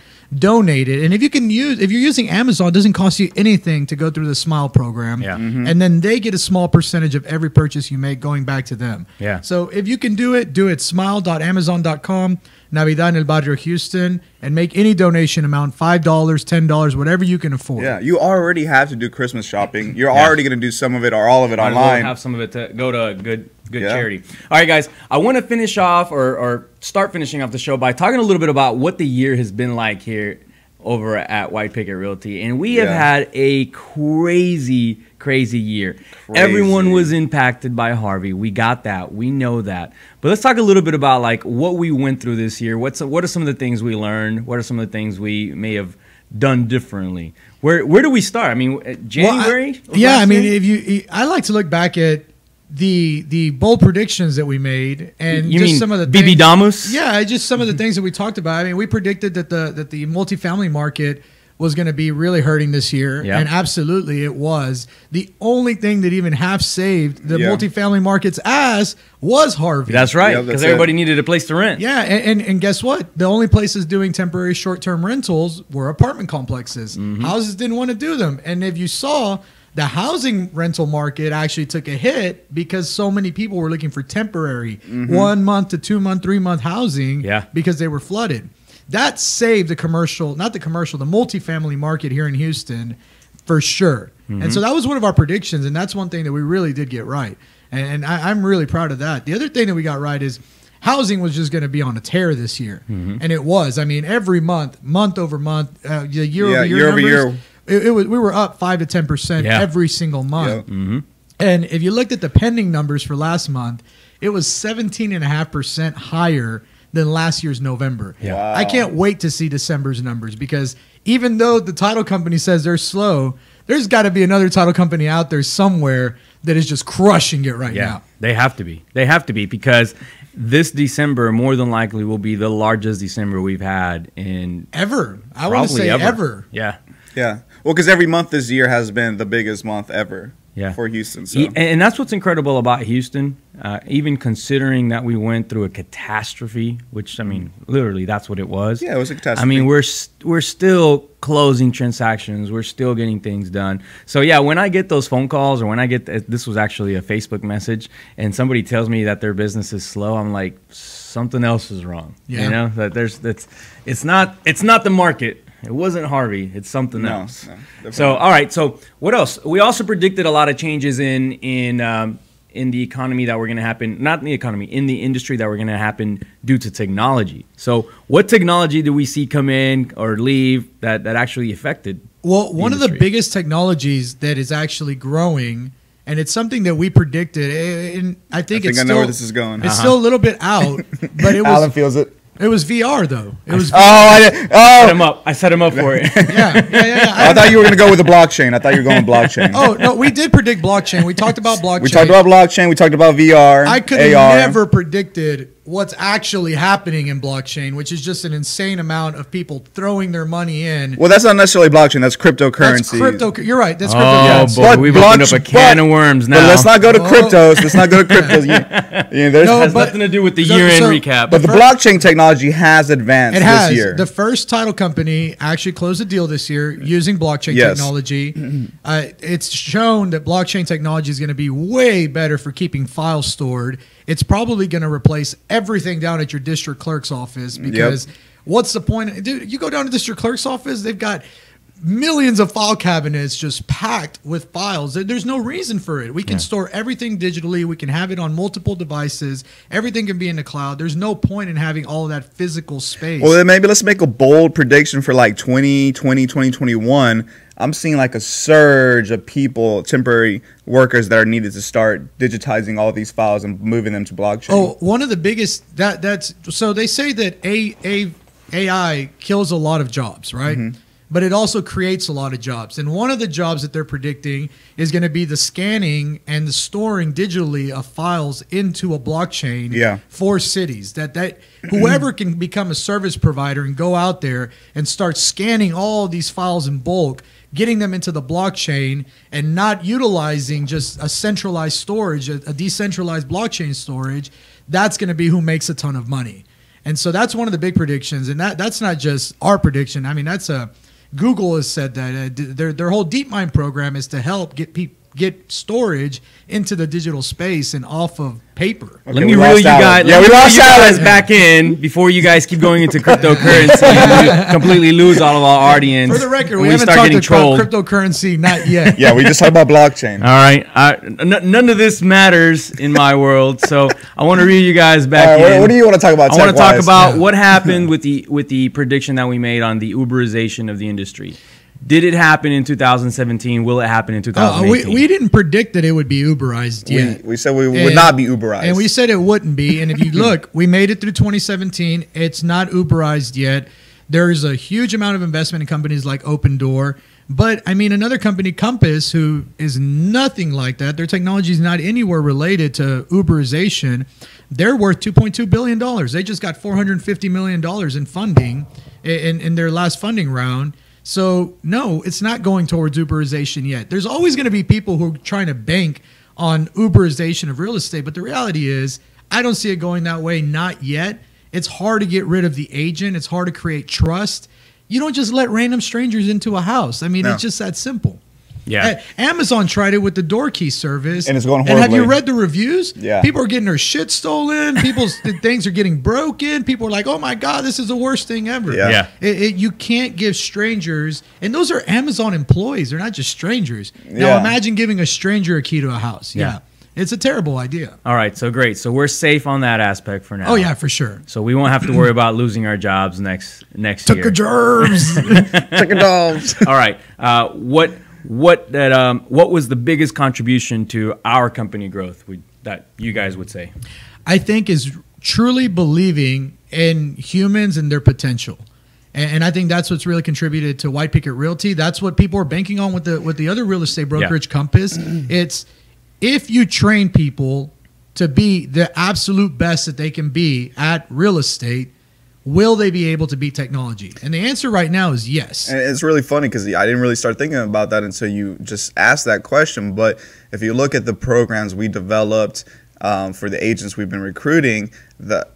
it. And if you're using Amazon, it doesn't cost you anything to go through the Smile program. And then they get a small percentage of every purchase you make going back to them. So if you can do it. Smile.amazon.com, Navidad En El Barrio Houston, and make any donation amount, $5, $10, whatever you can afford. You already have to do Christmas shopping. You're already going to do some of it or all of it online. Have some of it to go to a good charity. All right, guys, I want to finish off or start finishing off the show by talking a little bit about what the year has been like here over at White Picket Realty. And we have had a crazy year. Everyone was impacted by Harvey. We got that. We know that. But let's talk a little bit about like what we went through this year. What are some of the things we learned? What are some of the things we may have done differently? Where do we start? I mean, January? I like to look back at the bold predictions that we made, and some of the BB Damus. Just some of the things that we talked about. I mean, we predicted that the multifamily market was going to be really hurting this year, and absolutely it was. The only thing that even half saved the multifamily market's ass was Harvey. That's right, because everybody needed a place to rent. And guess what? The only places doing temporary short-term rentals were apartment complexes. Houses didn't want to do them, and if you saw, the housing rental market actually took a hit because so many people were looking for temporary 1 month to 2 month, 3 month housing because they were flooded. That saved the multifamily market here in Houston for sure. And so that was one of our predictions, and that's one thing that we really did get right. And I'm really proud of that. The other thing that we got right is housing was just going to be on a tear this year. And it was. I mean, every month over month, year over year, we were up 5 to 10% every single month. And if you looked at the pending numbers for last month, it was 17.5% higher than last year's November. I can't wait to see December's numbers, because even though the title company says they're slow, there's got to be another title company out there somewhere that is just crushing it right now. They have to be. They have to be, because this December more than likely will be the largest December we've had in ever. I want to say ever. Well, because every month this year has been the biggest month ever. for Houston. So. And that's what's incredible about Houston, even considering that we went through a catastrophe, which, I mean, literally that's what it was. Yeah, it was a catastrophe. I mean, we're still closing transactions. We're still getting things done. So, yeah, when I get those phone calls or when I get this was actually a Facebook message and somebody tells me that their business is slow, I'm like, something else is wrong. Yeah. You know, that it's not the market. It wasn't Harvey. It's something else. No, so, all right. So, what else? We also predicted a lot of changes in the economy that were going to happen. Not in the economy, in the industry that were going to happen due to technology. So, what technology do we see come in or leave that actually affected? Well, one of the biggest technologies that is actually growing, and it's something that we predicted, and I think I know where this is going. It's still a little bit out, but it was. Alan feels it. It was VR though. It was. I set him up for it. Yeah. I thought you were going to go with the blockchain. I thought you were going with blockchain. Oh no, we did predict blockchain. We talked about blockchain. We talked about blockchain. We talked about VR. I could have never predicted what's actually happening in blockchain, which is just an insane amount of people throwing their money in. Well, that's not necessarily blockchain. That's cryptocurrency. You're right. That's cryptocurrency. Boy, we've opened up a can of worms now. But let's not go to cryptos. Let's not go to cryptos. Has nothing to do with the year-end recap. But the blockchain technology has advanced this year. The first title company actually closed a deal this year using blockchain technology. It's shown that blockchain technology is going to be way better for keeping files stored. It's probably going to replace everything down at your district clerk's office because what's the point? Dude, you go down to district clerk's office, they've got millions of file cabinets just packed with files. There's no reason for it. We can store everything digitally. We can have it on multiple devices. Everything can be in the cloud. There's no point in having all of that physical space. Well, then maybe let's make a bold prediction for like 2020, 2021. I'm seeing like a surge of people, temporary workers that are needed to start digitizing all these files and moving them to blockchain. Oh, one of the biggest so they say that AI kills a lot of jobs, right? Mm-hmm. But it also creates a lot of jobs. And one of the jobs that they're predicting is going to be the scanning and the storing digitally of files into a blockchain for cities. That whoever can become a service provider and go out there and start scanning all these files in bulk, getting them into the blockchain and not utilizing just a centralized storage, a decentralized blockchain storage, that's going to be who makes a ton of money. And so that's one of the big predictions. And that's not just our prediction. I mean, Google has said that their whole DeepMind program is to help get storage into the digital space and off of paper. Okay, let me reel you guys. Yeah, we lost you guys back in before you guys keep going into cryptocurrency and completely lose all of our audience. For the record, we haven't talked about cryptocurrency, not yet. Yeah, we just talked about blockchain. All right, none of this matters in my world, so I want to reel you guys back in. What do you want to talk about? I want to talk about what happened with the prediction that we made on the Uberization of the industry. Did it happen in 2017? Will it happen in 2018? We didn't predict that it would be Uberized yet. We said we would not be Uberized. And we said it wouldn't be. And if you look, we made it through 2017. It's not Uberized yet. There's a huge amount of investment in companies like Open Door. But, I mean, another company, Compass, who is nothing like that. Their technology is not anywhere related to Uberization. They're worth $2.2 billion. They just got $450 million in funding in their last funding round. So, no, it's not going towards Uberization yet. There's always going to be people who are trying to bank on Uberization of real estate. But the reality is, I don't see it going that way, not yet. It's hard to get rid of the agent. It's hard to create trust. You don't just let random strangers into a house. I mean, it's just that simple. Yeah. Amazon tried it with the door key service. And it's going horribly. And have you read the reviews? Yeah. People are getting their shit stolen. People's things are getting broken. People are like, oh my God, this is the worst thing ever. Yeah. You can't give strangers, and those are Amazon employees. They're not just strangers. Now imagine giving a stranger a key to a house. Yeah. It's a terrible idea. All right, so great. So we're safe on that aspect for now. Oh, yeah, for sure. So we won't have to worry about losing our jobs next year. Took a germs. Took a dogs. All right. What was the biggest contribution to our company growth that you guys would say? I think is truly believing in humans and their potential. And I think that's what's really contributed to White Picket Realty. That's what people are banking on with the other real estate brokerage, Compass. It's if you train people to be the absolute best that they can be at real estate, will they be able to beat technology? And the answer right now is yes. And it's really funny because I didn't really start thinking about that until you just asked that question. But if you look at the programs we developed for the agents we've been recruiting,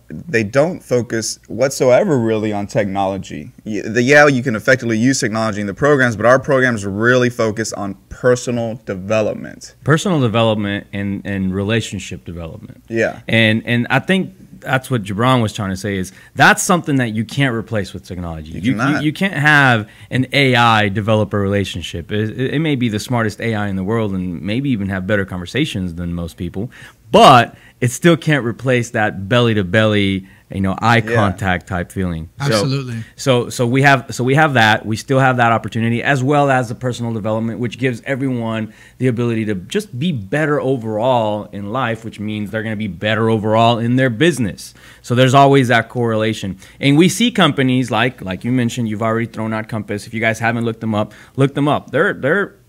they don't focus whatsoever really on technology. Yeah, you can effectively use technology in the programs, but our programs really focus on personal development. Personal development and relationship development. Yeah. And I think that's what Gibran was trying to say is that's something that you can't replace with technology. You can't have an AI develop a relationship. It may be the smartest AI in the world and maybe even have better conversations than most people, but it still can't replace that belly to belly, eye contact type feeling. Absolutely. So we have that. We still have that opportunity as well as the personal development, which gives everyone the ability to just be better overall in life, which means they're going to be better overall in their business. So there's always that correlation. And we see companies like you mentioned, you've already thrown out Compass. If you guys haven't looked them up, look them up.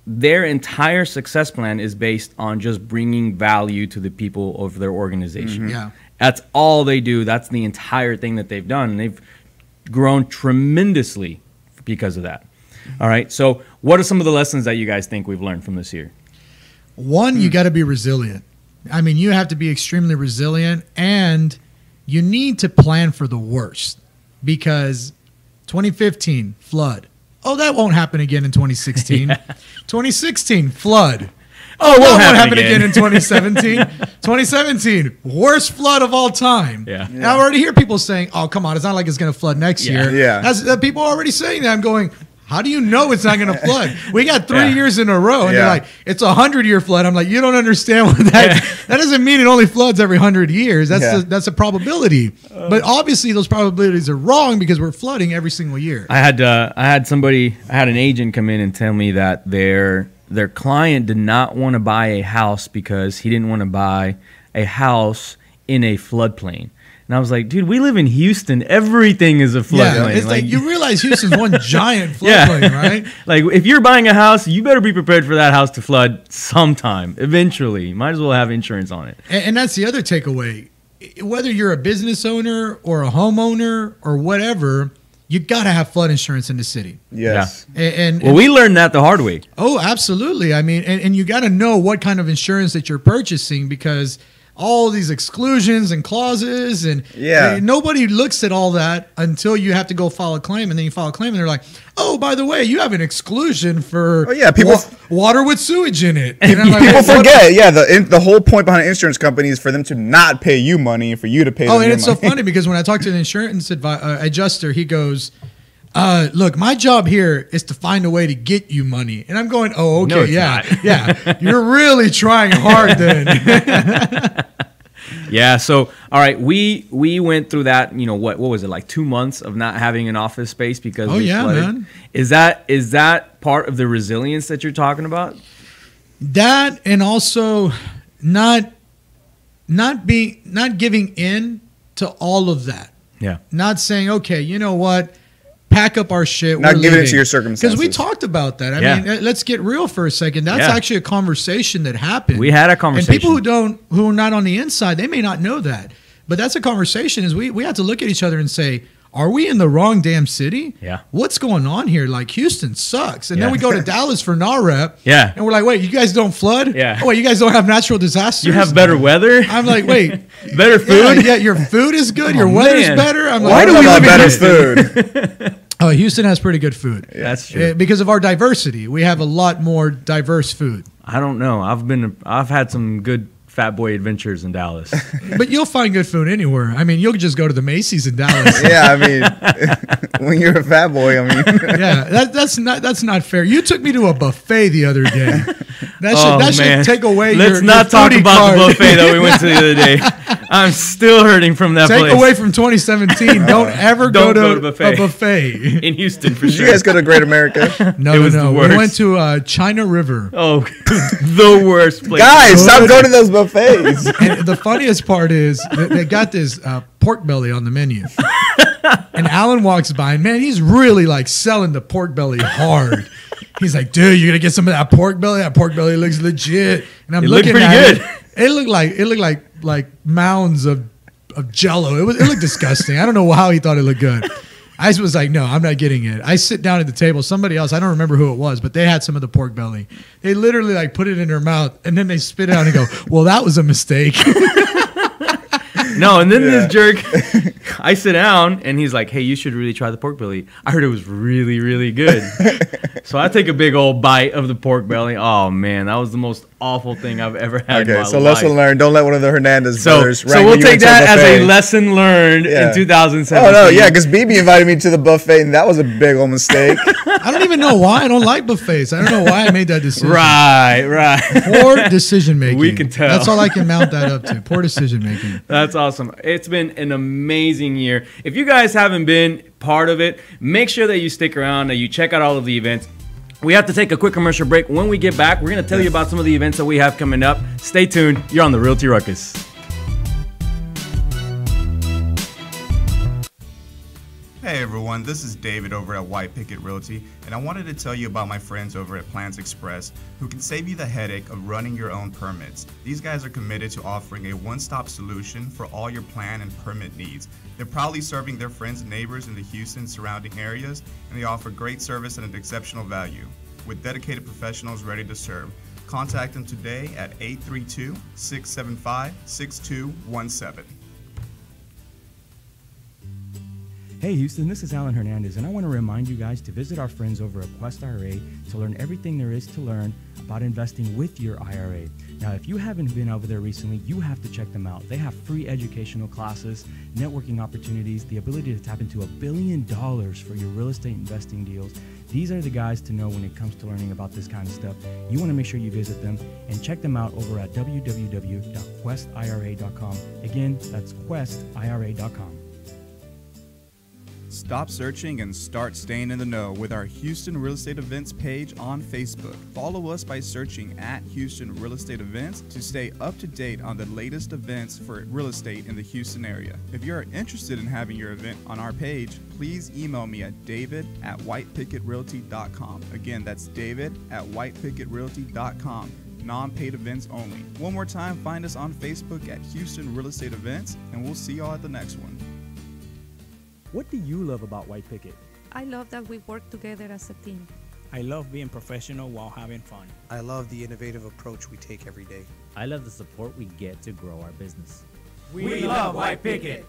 Their entire success plan is based on just bringing value to the people of their organization. Yeah. That's all they do. That's the entire thing that they've done. And they've grown tremendously because of that. All right. So what are some of the lessons that you guys think we've learned from this year? One, you got to be resilient. I mean, you have to be extremely resilient, and you need to plan for the worst, because 2015, flood. Oh, that won't happen again in 2016. 2016, flood. Oh, that won't happen again in 2017. 2017, worst flood of all time. Yeah. And I already hear people saying, oh, come on, it's not like it's going to flood next year. Yeah. People are already saying that. I'm going, how do you know it's not going to flood? We got 3 years in a row, and they're like, it's a 100-year flood. I'm like, you don't understand what that that doesn't mean it only floods every 100 years. That's a probability. But obviously those probabilities are wrong because we're flooding every single year. I had an agent come in and tell me that their client did not want to buy a house because he didn't want to buy a house in a floodplain. And I was like, dude, we live in Houston. Everything is a floodplain. Yeah, it's like you realize Houston's one giant floodplain, right? Like if you're buying a house, you better be prepared for that house to flood sometime, eventually. You might as well have insurance on it. And that's the other takeaway. Whether you're a business owner or a homeowner or whatever, you got to have flood insurance in the city. Yes. Yeah. And we learned that the hard way. Oh, absolutely. I mean, and you got to know what kind of insurance that you're purchasing, because all these exclusions and clauses and nobody looks at all that until you have to go file a claim, and then you file a claim and they're like, oh, by the way, you have an exclusion for water with sewage in it. And people forget, the whole point behind an insurance company is for them to not pay you money and for you to pay them and it's money. so funny because when I talk to the insurance adjuster, he goes, look, my job here is to find a way to get you money. And I'm going, oh, okay, no, it's yeah. You're really trying hard then. Yeah. So, all right, we went through that. What was it, like 2 months of not having an office space because we flooded? Man. Is that part of the resilience that you're talking about? That, and also not giving in to all of that. Yeah. Not saying, okay, you know what? Pack up our shit. Not giving it to your circumstances. Because we talked about that. I mean, let's get real for a second. That's actually a conversation that happened. We had a conversation. And people who are not on the inside, they may not know that. But that's a conversation. Is we have to look at each other and say, are we in the wrong damn city? Yeah. What's going on here? Like, Houston sucks. And then we go to Dallas for NAREP. Yeah. And we're like, wait, you guys don't flood? Yeah. Oh, wait, you guys don't have natural disasters? You have better weather? I'm like, wait. Better food? Yeah, your food is good. Your weather's better. I'm like, why do we have better food? Oh, Houston has pretty good food. Yeah, that's true. Because of our diversity. We have a lot more diverse food. I don't know. I've had some good Fat Boy adventures in Dallas. But you'll find good food anywhere. I mean, you'll just go to the Macy's in Dallas. Yeah, I mean, when you're a fat boy, I mean. Yeah, that's not fair. You took me to a buffet the other day. That should take away Let's not talk about the buffet that we went to the other day. I'm still hurting from that place. Take away from 2017. Don't ever go to a buffet. In Houston, for Did sure. you guys go to Great America? No. We went to China River. Oh, the worst place. Guys, stop going to those buffets. And the funniest part is they got this pork belly on the menu. And Alan walks by, and man, he's really like selling the pork belly hard. He's like, dude, you're gonna get some of that pork belly? That pork belly looks legit. And I'm looking at it. It looked like mounds of of Jello. It looked disgusting. I don't know how he thought it looked good. I was like, no, I'm not getting it. I sit down at the table. Somebody else, I don't remember who it was, but they had some of the pork belly. They literally like put it in their mouth and then they spit it out and go, well, that was a mistake. No, and then this jerk, I sit down, and he's like, hey, you should really try the pork belly. I heard it was really, really good. So I take a big old bite of the pork belly. Oh, man, that was the most awful thing I've ever had in my life. Lesson learned. Don't let one of the Hernandez brothers So we'll take that as a lesson learned in 2017. Oh, no, yeah, because BB invited me to the buffet, and that was a big old mistake. I don't even know why I don't like buffets. I don't know why I made that decision. Right. Poor decision making. We can tell. That's all I can mount that up to. Poor decision making. That's awesome. It's been an amazing year. If you guys haven't been part of it, make sure that you stick around, that you check out all of the events. We have to take a quick commercial break. When we get back, we're going to tell you about some of the events that we have coming up. Stay tuned. You're on the Realty Ruckus. Hey everyone, this is David over at White Picket Realty, and I wanted to tell you about my friends over at Plans Express who can save you the headache of running your own permits. These guys are committed to offering a one-stop solution for all your plan and permit needs. They're proudly serving their friends and neighbors in the Houston surrounding areas, and they offer great service at an exceptional value. With dedicated professionals ready to serve, contact them today at 832-675-6217. Hey Houston, this is Alan Hernandez, and I want to remind you guys to visit our friends over at Quest IRA to learn everything there is to learn about investing with your IRA. Now, if you haven't been over there recently, you have to check them out. They have free educational classes, networking opportunities, the ability to tap into $1 billion for your real estate investing deals. These are the guys to know when it comes to learning about this kind of stuff. You want to make sure you visit them and check them out over at www.questira.com. Again, that's questira.com. Stop searching and start staying in the know with our Houston Real Estate Events page on Facebook. Follow us by searching at Houston Real Estate Events to stay up to date on the latest events for real estate in the Houston area. If you are interested in having your event on our page, please email me at david@whitepicketrealty.com. Again, that's david@whitepicketrealty.com. Non-paid events only. One more time, find us on Facebook at Houston Real Estate Events, and we'll see y'all at the next one. What do you love about White Picket? I love that we work together as a team. I love being professional while having fun. I love the innovative approach we take every day. I love the support we get to grow our business. We love White Picket.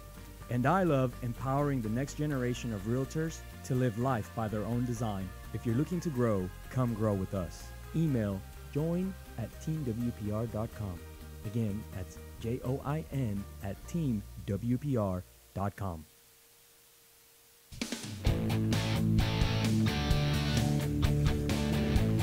And I love empowering the next generation of realtors to live life by their own design. If you're looking to grow, come grow with us. Email join@teamwpr.com. Again, that's join@teamwpr.com.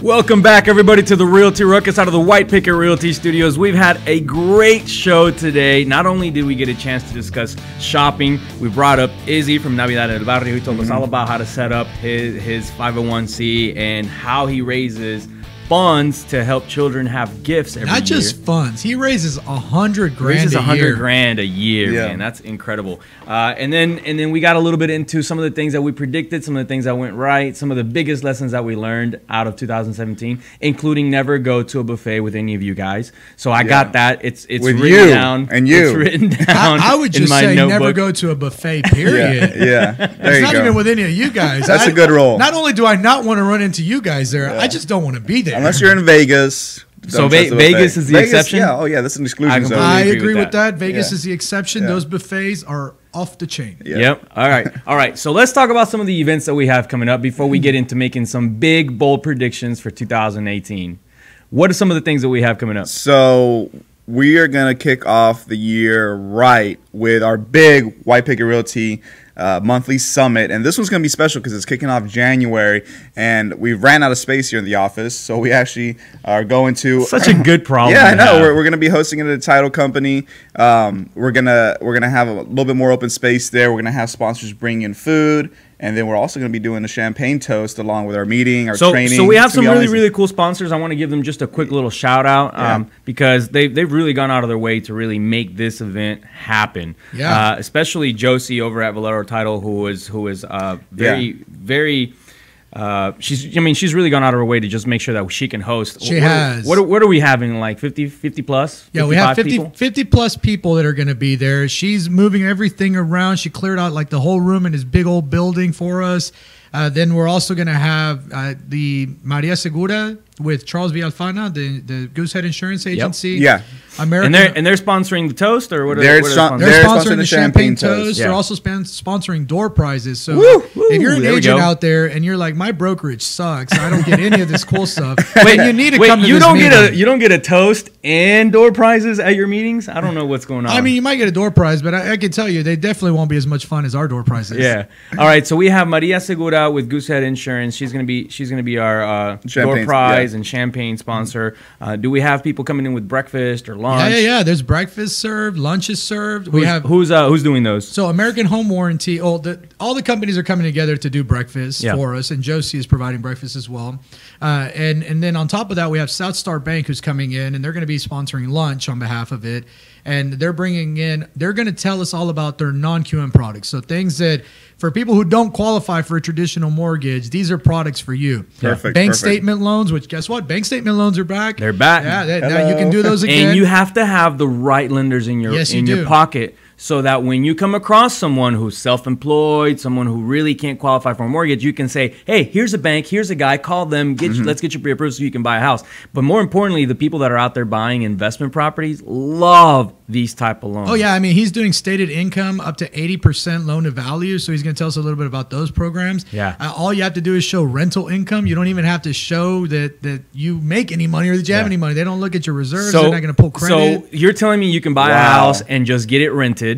Welcome back, everybody, to the Realty Ruckus out of the White Picket Realty Studios. We've had a great show today. Not only did we get a chance to discuss shopping, we brought up Izzy from Navidad En El Barrio, who told us all about how to set up his 501c and how he raises funds to help children have gifts every year. Not just funds. He raises $100,000 raises a year. $100,000 a year, man. That's incredible. And then we got a little bit into some of the things that we predicted, some of the things that went right, some of the biggest lessons that we learned out of 2017, including never go to a buffet with any of you guys. So I got that. It's with written you down. and you. It's written down. I would just say notebook. never go to a buffet. Period. Yeah. There It's you not go. even with any of you guys. That's a good rule. Not only do I not want to run into you guys there, I just don't want to be there. Unless you're in Vegas. So don't trust the Vegas buffet. is the exception? Yeah. Oh, yeah. That's an exclusion zone. I agree with that. Vegas Yeah. is the exception. Yeah. Those buffets are off the chain. Yep. All right. So let's talk about some of the events that we have coming up before we get into making some big, bold predictions for 2018. What are some of the things that we have coming up? So we are going to kick off the year right with our big White Picket Realty monthly summit, and this one's going to be special because it's kicking off January, and we ran out of space here in the office, so we actually are going to such a good problem. Yeah, I know. We're going to be hosting it at a title company. We're gonna have a little bit more open space there. We're going to have sponsors bring in food. And then we're also going to be doing a champagne toast along with our meeting, our training. So we have some really cool sponsors. I want to give them just a quick little shout out because they've really gone out of their way to really make this event happen. Yeah. Especially Josie over at Valero Title, who is very she's really gone out of her way to just make sure that she can host. She has. What are we having, like 50 plus? Yeah, we have 50 plus people that are going to be there. She's moving everything around. She cleared out like the whole room in this big old building for us. Then we're also going to have the Maria Segura with Charles Villalfana, the Goosehead Insurance Agency. Yep. Yeah. American, and they're sponsoring the toast, or what? They're sponsoring the champagne toast. Yeah. They're also sponsoring door prizes. So if you're an agent out there and you're like, my brokerage sucks, I don't get any of this cool stuff. Wait, you need to come to you this don't meeting. get you don't get a toast and door prizes at your meetings? I don't know what's going on. I mean, you might get a door prize, but I can tell you they definitely won't be as much fun as our door prizes. Yeah. All right. So we have Maria Segura with Goosehead Insurance. She's gonna be our door prize and champagne sponsor. Do we have people coming in with breakfast or lunch? Yeah. There's breakfast served, lunch is served. Who's doing those? So American Home Warranty. All the companies are coming together to do breakfast for us, and Josie is providing breakfast as well. And then on top of that, we have South Star Bank who's coming in, and they're going to be sponsoring lunch on behalf of it. And they're going to tell us all about their non-QM products. So things that, for people who don't qualify for a traditional mortgage, these are products for you. Bank statement loans, which guess what? Bank statement loans are back. They're back. Yeah, now you can do those again. And you have to have the right lenders in your your pocket, so that when you come across someone who's self-employed, someone who really can't qualify for a mortgage, you can say, hey, here's a bank, here's a guy, call them, let's get you pre-approved so you can buy a house. But more importantly, the people that are out there buying investment properties love these type of loans. Oh, yeah. I mean, he's doing stated income up to 80% loan to value, so he's going to tell us a little bit about those programs. Yeah. All you have to do is show rental income. You don't even have to show that you make any money or that you have any money. They don't look at your reserves. They're not going to pull credit. So you're telling me you can buy a house and just get it rented,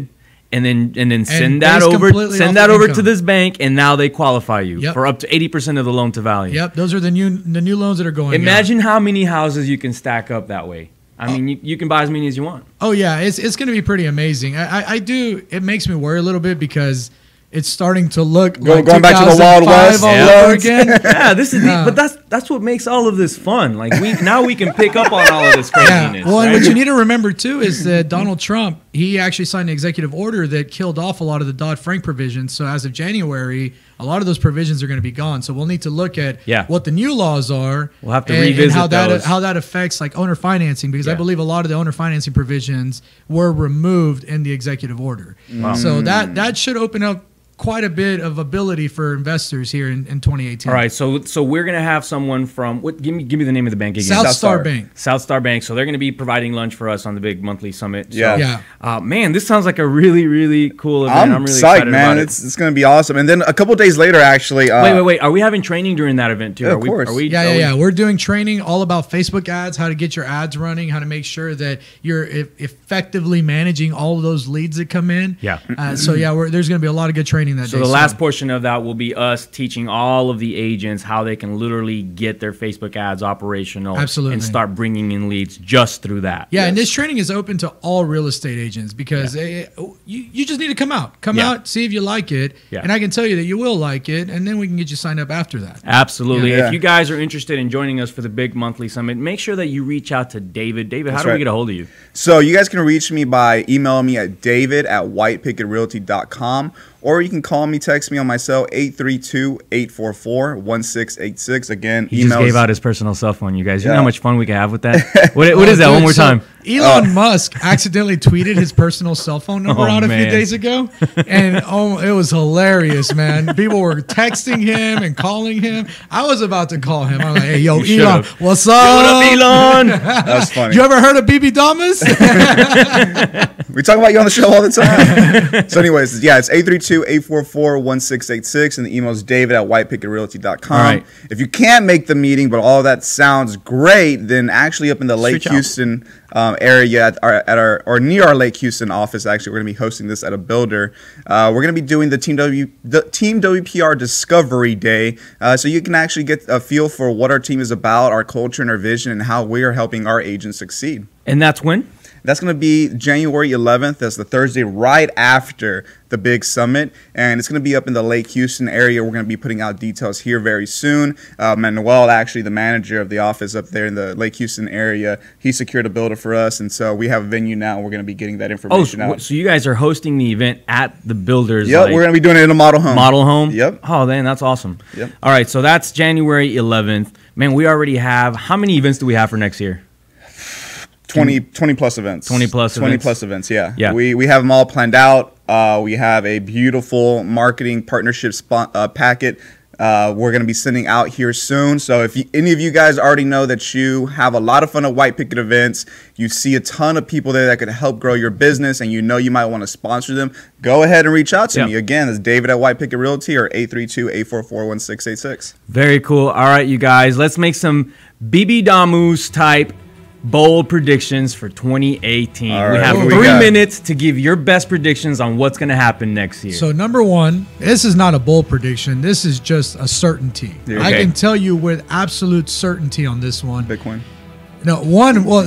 and then send that over to this bank, and now they qualify you for up to 80% of the loan to value. Yep, those are the new loans that are going. Imagine how many houses you can stack up that way. I mean, you can buy as many as you want. Oh yeah, it's going to be pretty amazing. I do. It makes me worry a little bit because it's starting to look like going back to the Wild West all over again. Yeah, this is but that's what makes all of this fun. Like now we can pick up on all of this craziness. Well, and what you need to remember too is that Donald Trump, he actually signed an executive order that killed off a lot of the Dodd-Frank provisions. So as of January, a lot of those provisions are going to be gone. So we'll need to look at what the new laws are. We'll have to revisit and how that affects like owner financing, because I believe a lot of the owner financing provisions were removed in the executive order. Wow. So that should open up quite a bit of ability for investors here in 2018. All right, so we're gonna have someone from give me the name of the bank again. South Star Bank. South Star Bank. So they're gonna be providing lunch for us on the big monthly summit. So, yeah. Man, this sounds like a really, really cool event. I'm really psyched, excited man. about it. It's gonna be awesome. And then a couple days later, actually. Wait. Are we having training during that event too? Yeah, of course. We're doing training all about Facebook ads, how to get your ads running, how to make sure that you're effectively managing all of those leads that come in. Yeah. There's gonna be a lot of good training that day. So the last portion of that will be us teaching all of the agents how they can literally get their Facebook ads operational. Absolutely. And start bringing in leads just through that. Yeah, and this training is open to all real estate agents because you just need to come out, see if you like it, and I can tell you that you will like it, and then we can get you signed up after that. Absolutely. If you guys are interested in joining us for the big monthly summit, make sure that you reach out to David. David, how do we get a hold of you? So you guys can reach me by emailing me at david@whitepickettrealty.com. Or you can call me, text me on my cell, 832-844-1686. Again, he just gave out his personal cell phone, you guys. You know how much fun we can have with that? What is that? One more time. Elon Musk accidentally tweeted his personal cell phone number out a few days ago. And it was hilarious, man. People were texting him and calling him. I was about to call him. I'm like, hey, yo, Elon, what's up? What up, Elon? That's funny. You ever heard of BB Damas? We talk about you on the show all the time. So anyways, it's 832-844-1686, and the email is david@whitepickettrealty.com. All right. If you can't make the meeting, but all of that sounds great, then actually up in the Lake Houston area at our near our Lake Houston office, actually, we're going to be hosting this at a builder. We're going to be doing the Team WPR Discovery Day, so you can actually get a feel for what our team is about, our culture and our vision, and how we are helping our agents succeed. And that's when? That's going to be January 11th. That's the Thursday right after the big summit, and it's going to be up in the Lake Houston area. We're going to be putting out details here very soon. Manuel, actually the manager of the office up there in the Lake Houston area, he secured a builder for us, and so we have a venue now. We're going to be getting that information out. So you guys are hosting the event at the builders? Yep, we're going to be doing it in a model home. Model home? Yep. Oh, man, that's awesome. Yep. All right, so that's January 11th. Man, we already have, how many events do we have for next year? 20 plus events. 20 plus events, yeah. Yeah. We have them all planned out. We have a beautiful marketing partnership packet we're going to be sending out here soon. So if any of you guys already know that you have a lot of fun at White Picket events, you see a ton of people there that could help grow your business, and you know you might want to sponsor them, go ahead and reach out to me. Again, it's David at White Picket Realty, or 832-844-1686. Very cool. All right, you guys, let's make some BB Damus type bold predictions for 2018. Right, we have 3 minutes to give your best predictions on what's going to happen next year. So number one, this is not a bold prediction. This is just a certainty. Okay. I can tell you with absolute certainty on this one. Bitcoin. No,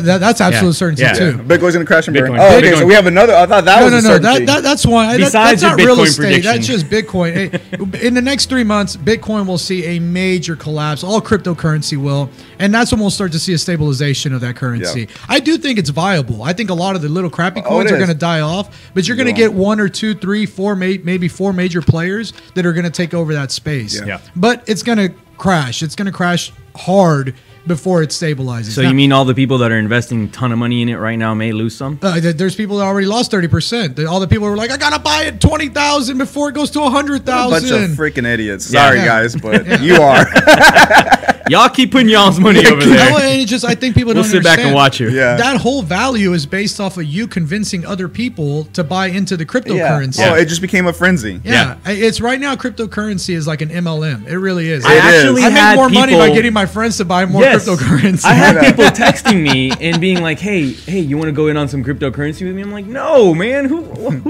that's absolute certainty too. Bitcoin's gonna crash and burn. Bitcoin. Oh, okay. So we have another. I thought that was a certainty. That's one. Besides that's not your real Bitcoin estate. prediction. That's just Bitcoin. In the next 3 months, Bitcoin will see a major collapse. All cryptocurrency will, and that's when we'll start to see a stabilization of that currency. Yeah. I do think it's viable. I think a lot of the little crappy coins are going to die off, but you're going to get 1 or 2, 3, 4, maybe 4 major players that are going to take over that space. Yeah. But it's going to crash. It's going to crash hard before it stabilizes. So you mean all the people that are investing a ton of money in it right now may lose some? There's people that already lost 30%. All the people were like, I gotta buy it 20,000 before it goes to 100,000. A bunch of freaking idiots. Sorry, guys, but you are. Y'all keep putting y'all's money over there. And it just, I think people don't sit understand. back and watch you. Yeah. That whole value is based off of you convincing other people to buy into the cryptocurrency. Yeah. Oh, it just became a frenzy. Yeah. It's right now, cryptocurrency is like an MLM. It really is. I make more money by getting my friends to buy more cryptocurrency. I had people texting me and being like, hey, you want to go in on some cryptocurrency with me? I'm like, no, man. Who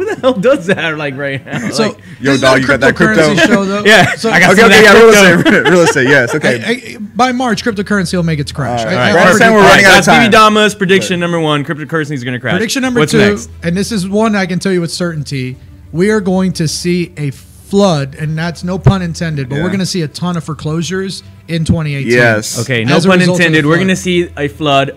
the hell does that right now? So, like, yo, dog, you got that crypto? Show, though. Yeah. So, I got crypto. Real estate, yes. Okay. By March, cryptocurrency will make its crash. All right. We're running out of time. That's BB Dama's prediction number 1. Cryptocurrency is going to crash. Prediction number What's 2, next? and this is one I can tell you with certainty. We are going to see a flood, and that's no pun intended, but we're going to see a ton of foreclosures in 2018. Yes. Okay, no pun intended. We're going to see a flood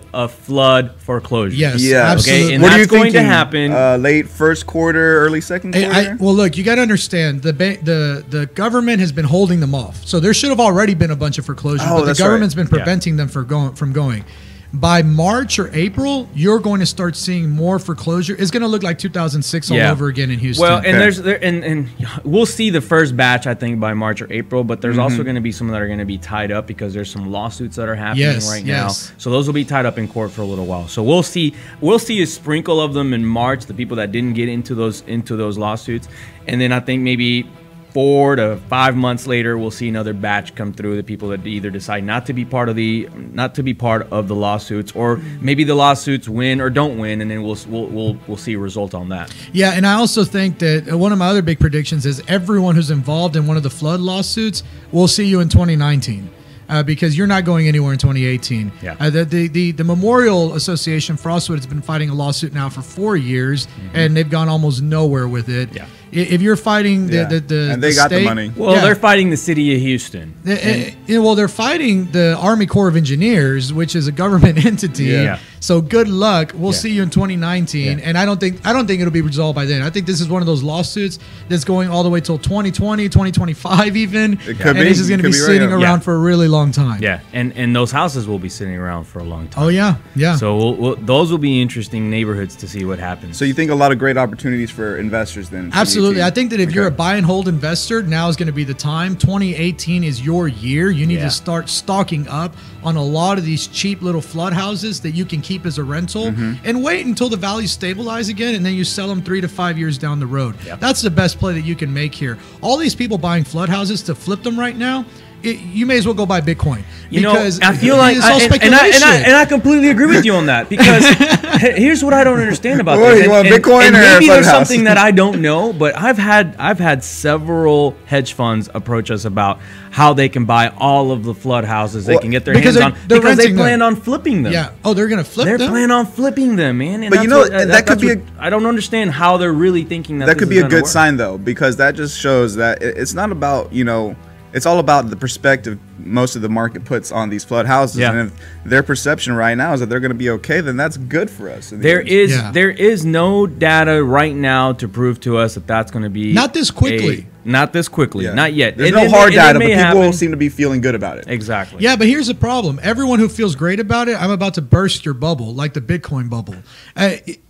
foreclosure. Yes. Yeah. Absolutely. Okay, and what that's are you going thinking? to happen Late first quarter, early second quarter? Well, look, you got to understand the government has been holding them off, so there should have already been a bunch of foreclosures, but the government's been preventing them from going. By March or April, you're going to start seeing more foreclosure. It's going to look like 2006 all over again in Houston. Well, and and we'll see the first batch, I think, by March or April. But there's also going to be some that are going to be tied up because there's some lawsuits that are happening right now. So those will be tied up in court for a little while. So we'll see a sprinkle of them in March. The people that didn't get into those lawsuits, and then I think maybe 4 to 5 months later, we'll see another batch come through. The people that either decide not to be part of the lawsuits, or maybe the lawsuits win or don't win, and then we'll see a result on that. Yeah, and I also think that one of my other big predictions is everyone who's involved in one of the flood lawsuits, we'll see you in 2019. Because you're not going anywhere in 2018. Yeah. The Memorial Association Frostwood has been fighting a lawsuit now for 4 years, and they've gone almost nowhere with it. Yeah. If you're fighting and they got the money. Well, they're fighting the city of Houston. Well, they're fighting the Army Corps of Engineers, which is a government entity. Yeah. So good luck. We'll see you in 2019, and I don't think it'll be resolved by then. I think this is one of those lawsuits that's going all the way till 2020, 2025 even. It could be. This is going to be sitting around for a really long time. Yeah, and those houses will be sitting around for a long time. Oh yeah. So those will be interesting neighborhoods to see what happens. So you think a lot of great opportunities for investors then? Absolutely. I think that if you're a buy and hold investor, now is going to be the time. 2018 is your year. You need to start stocking up on a lot of these cheap little flood houses that you can keep as a rental, and wait until the values stabilize again, and then you sell them 3 to 5 years down the road. That's the best play that you can make here. All these people buying flood houses to flip them right now, you may as well go buy Bitcoin. You know, Because I feel like, it's all I completely agree with you on that, because here's what I don't understand about What, this. you want Bitcoin or maybe there's Funhouse? something that I don't know, but I've had several hedge funds approach us about how they can buy all of the flood houses they can get their hands on, because they plan on flipping them. Yeah. Oh, they're gonna flip them. They're planning on flipping them, man. And But you know, that could be I don't understand how they're really thinking that. That could this be is a good work. sign, though, because that just shows that it's not about, you know, it's all about the perspective most of the market puts on these flood houses. Yeah. And if their perception right now is that they're going to be okay, then that's good for us. There is no data right now to prove to us that that's going to be Not this quickly. Not this quickly. Yeah. Not yet. There's And no it hard may- data, it but may people happen. seem to be feeling good about it. Exactly. Yeah, but here's the problem. Everyone who feels great about it, I'm about to burst your bubble, like the Bitcoin bubble.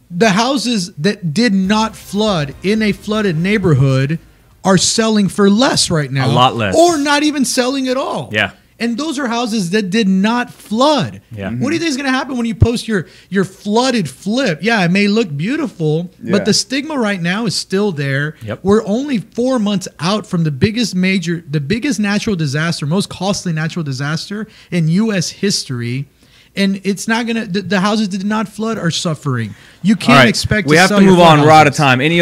The houses that did not flood in a flooded neighborhood are selling for less right now. A lot less. Or not even selling at all. Yeah. And those are houses that did not flood. Yeah. What do you think is going to happen when you post your flooded flip? Yeah, it may look beautiful, Yeah. but the stigma right now is still there. Yep. We're only 4 months out from the biggest natural disaster, most costly natural disaster in U.S. history. And it's not going to, the houses that did not flood are suffering. You All can't right. expect We to have sell to your move flood on. We're out of houses. time. Any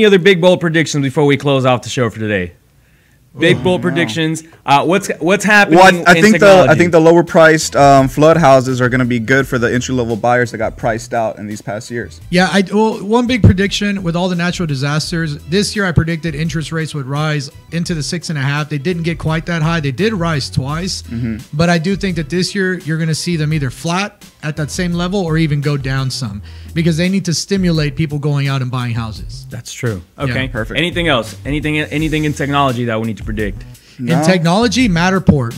other big bold predictions before we close off the show for today? Big bold predictions. What's happening? Well, I in think technology? the lower priced flood houses are going to be good for the entry level buyers that got priced out in these past years. Yeah, one big prediction with all the natural disasters this year, I predicted interest rates would rise into the 6.5. They didn't get quite that high. They did rise twice, but I do think that this year you're going to see them either flat at that same level or even go down some, because they need to stimulate people going out and buying houses. That's true. Okay, Yeah. Perfect. Anything else? Anything in technology that we need to predict? In technology, Matterport.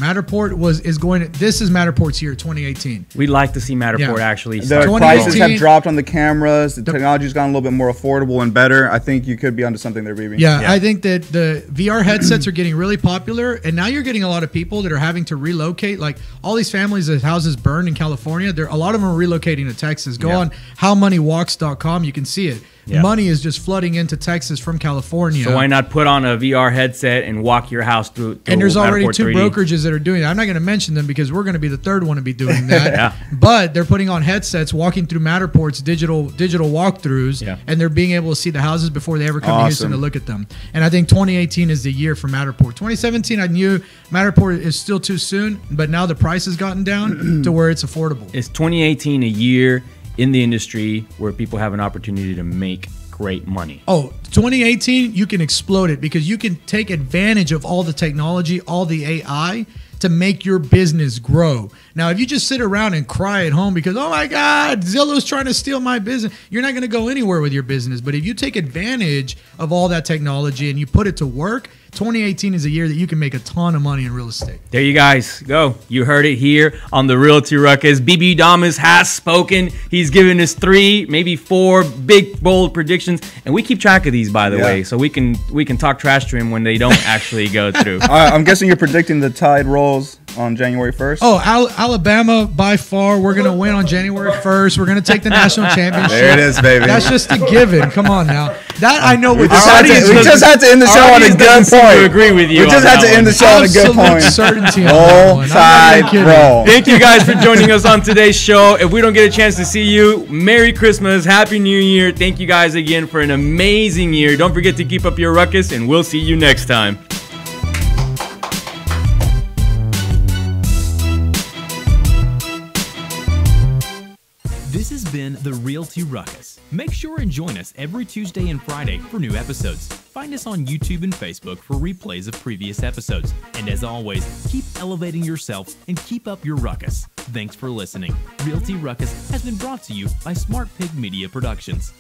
This is Matterport's year, 2018. We'd like to see Matterport Yeah. actually. The start prices growing. have dropped on the cameras. The technology's gotten a little bit more affordable and better. I think you could be onto something there, BB. Yeah, I think that the VR headsets are getting really popular, and now you're getting a lot of people that are having to relocate. Like all these families that houses burned in California, a lot of them are relocating to Texas. Go on howmoneywalks.com, you can see it. Yeah. Money is just flooding into Texas from California. So why not put on a VR headset and walk your house through? And there's already Matterport 2 3D? brokerages that are doing that. I'm not going to mention them because we're going to be the third one to be doing that. Yeah. But they're putting on headsets, walking through Matterport's digital walkthroughs, Yeah. and they're being able to see the houses before they ever come to Houston Awesome. to look at them. And I think 2018 is the year for Matterport. 2017, I knew Matterport is still too soon, but now the price has gotten down to where it's affordable. Is 2018 a year in the industry where people have an opportunity to make great money? Oh, 2018, you can explode it because you can take advantage of all the technology, all the AI to make your business grow. Now, if you just sit around and cry at home because, oh my God, Zillow's trying to steal my business, you're not going to go anywhere with your business. But if you take advantage of all that technology and you put it to work, 2018 is a year that you can make a ton of money in real estate. There you guys go. You heard it here on the Realty Ruckus. BB Damas has spoken. He's given us 3, maybe 4 big, bold predictions. And we keep track of these, by the way, so we can talk trash to him when they don't actually go through. I'm guessing you're predicting the Tide rolls on January 1st. Oh, Alabama, by far, we're going to win on January 1st. We're going to take the national championship. There it is, baby. That's just a given. Come on now. That I know. We just had to end the show on a good point. To agree with you. We just had to end the show on a good point. Certainty on that Roll one. I'm not Tide even kidding. roll. Thank you guys for joining us on today's show. If we don't get a chance to see you, Merry Christmas, Happy New Year. Thank you guys again for an amazing year. Don't forget to keep up your ruckus, and we'll see you next time. This has been the Realty Ruckus. Make sure and join us every Tuesday and Friday for new episodes. Find us on YouTube and Facebook for replays of previous episodes. And as always, keep elevating yourself and keep up your ruckus. Thanks for listening. Realty Ruckus has been brought to you by Smart Pig Media Productions.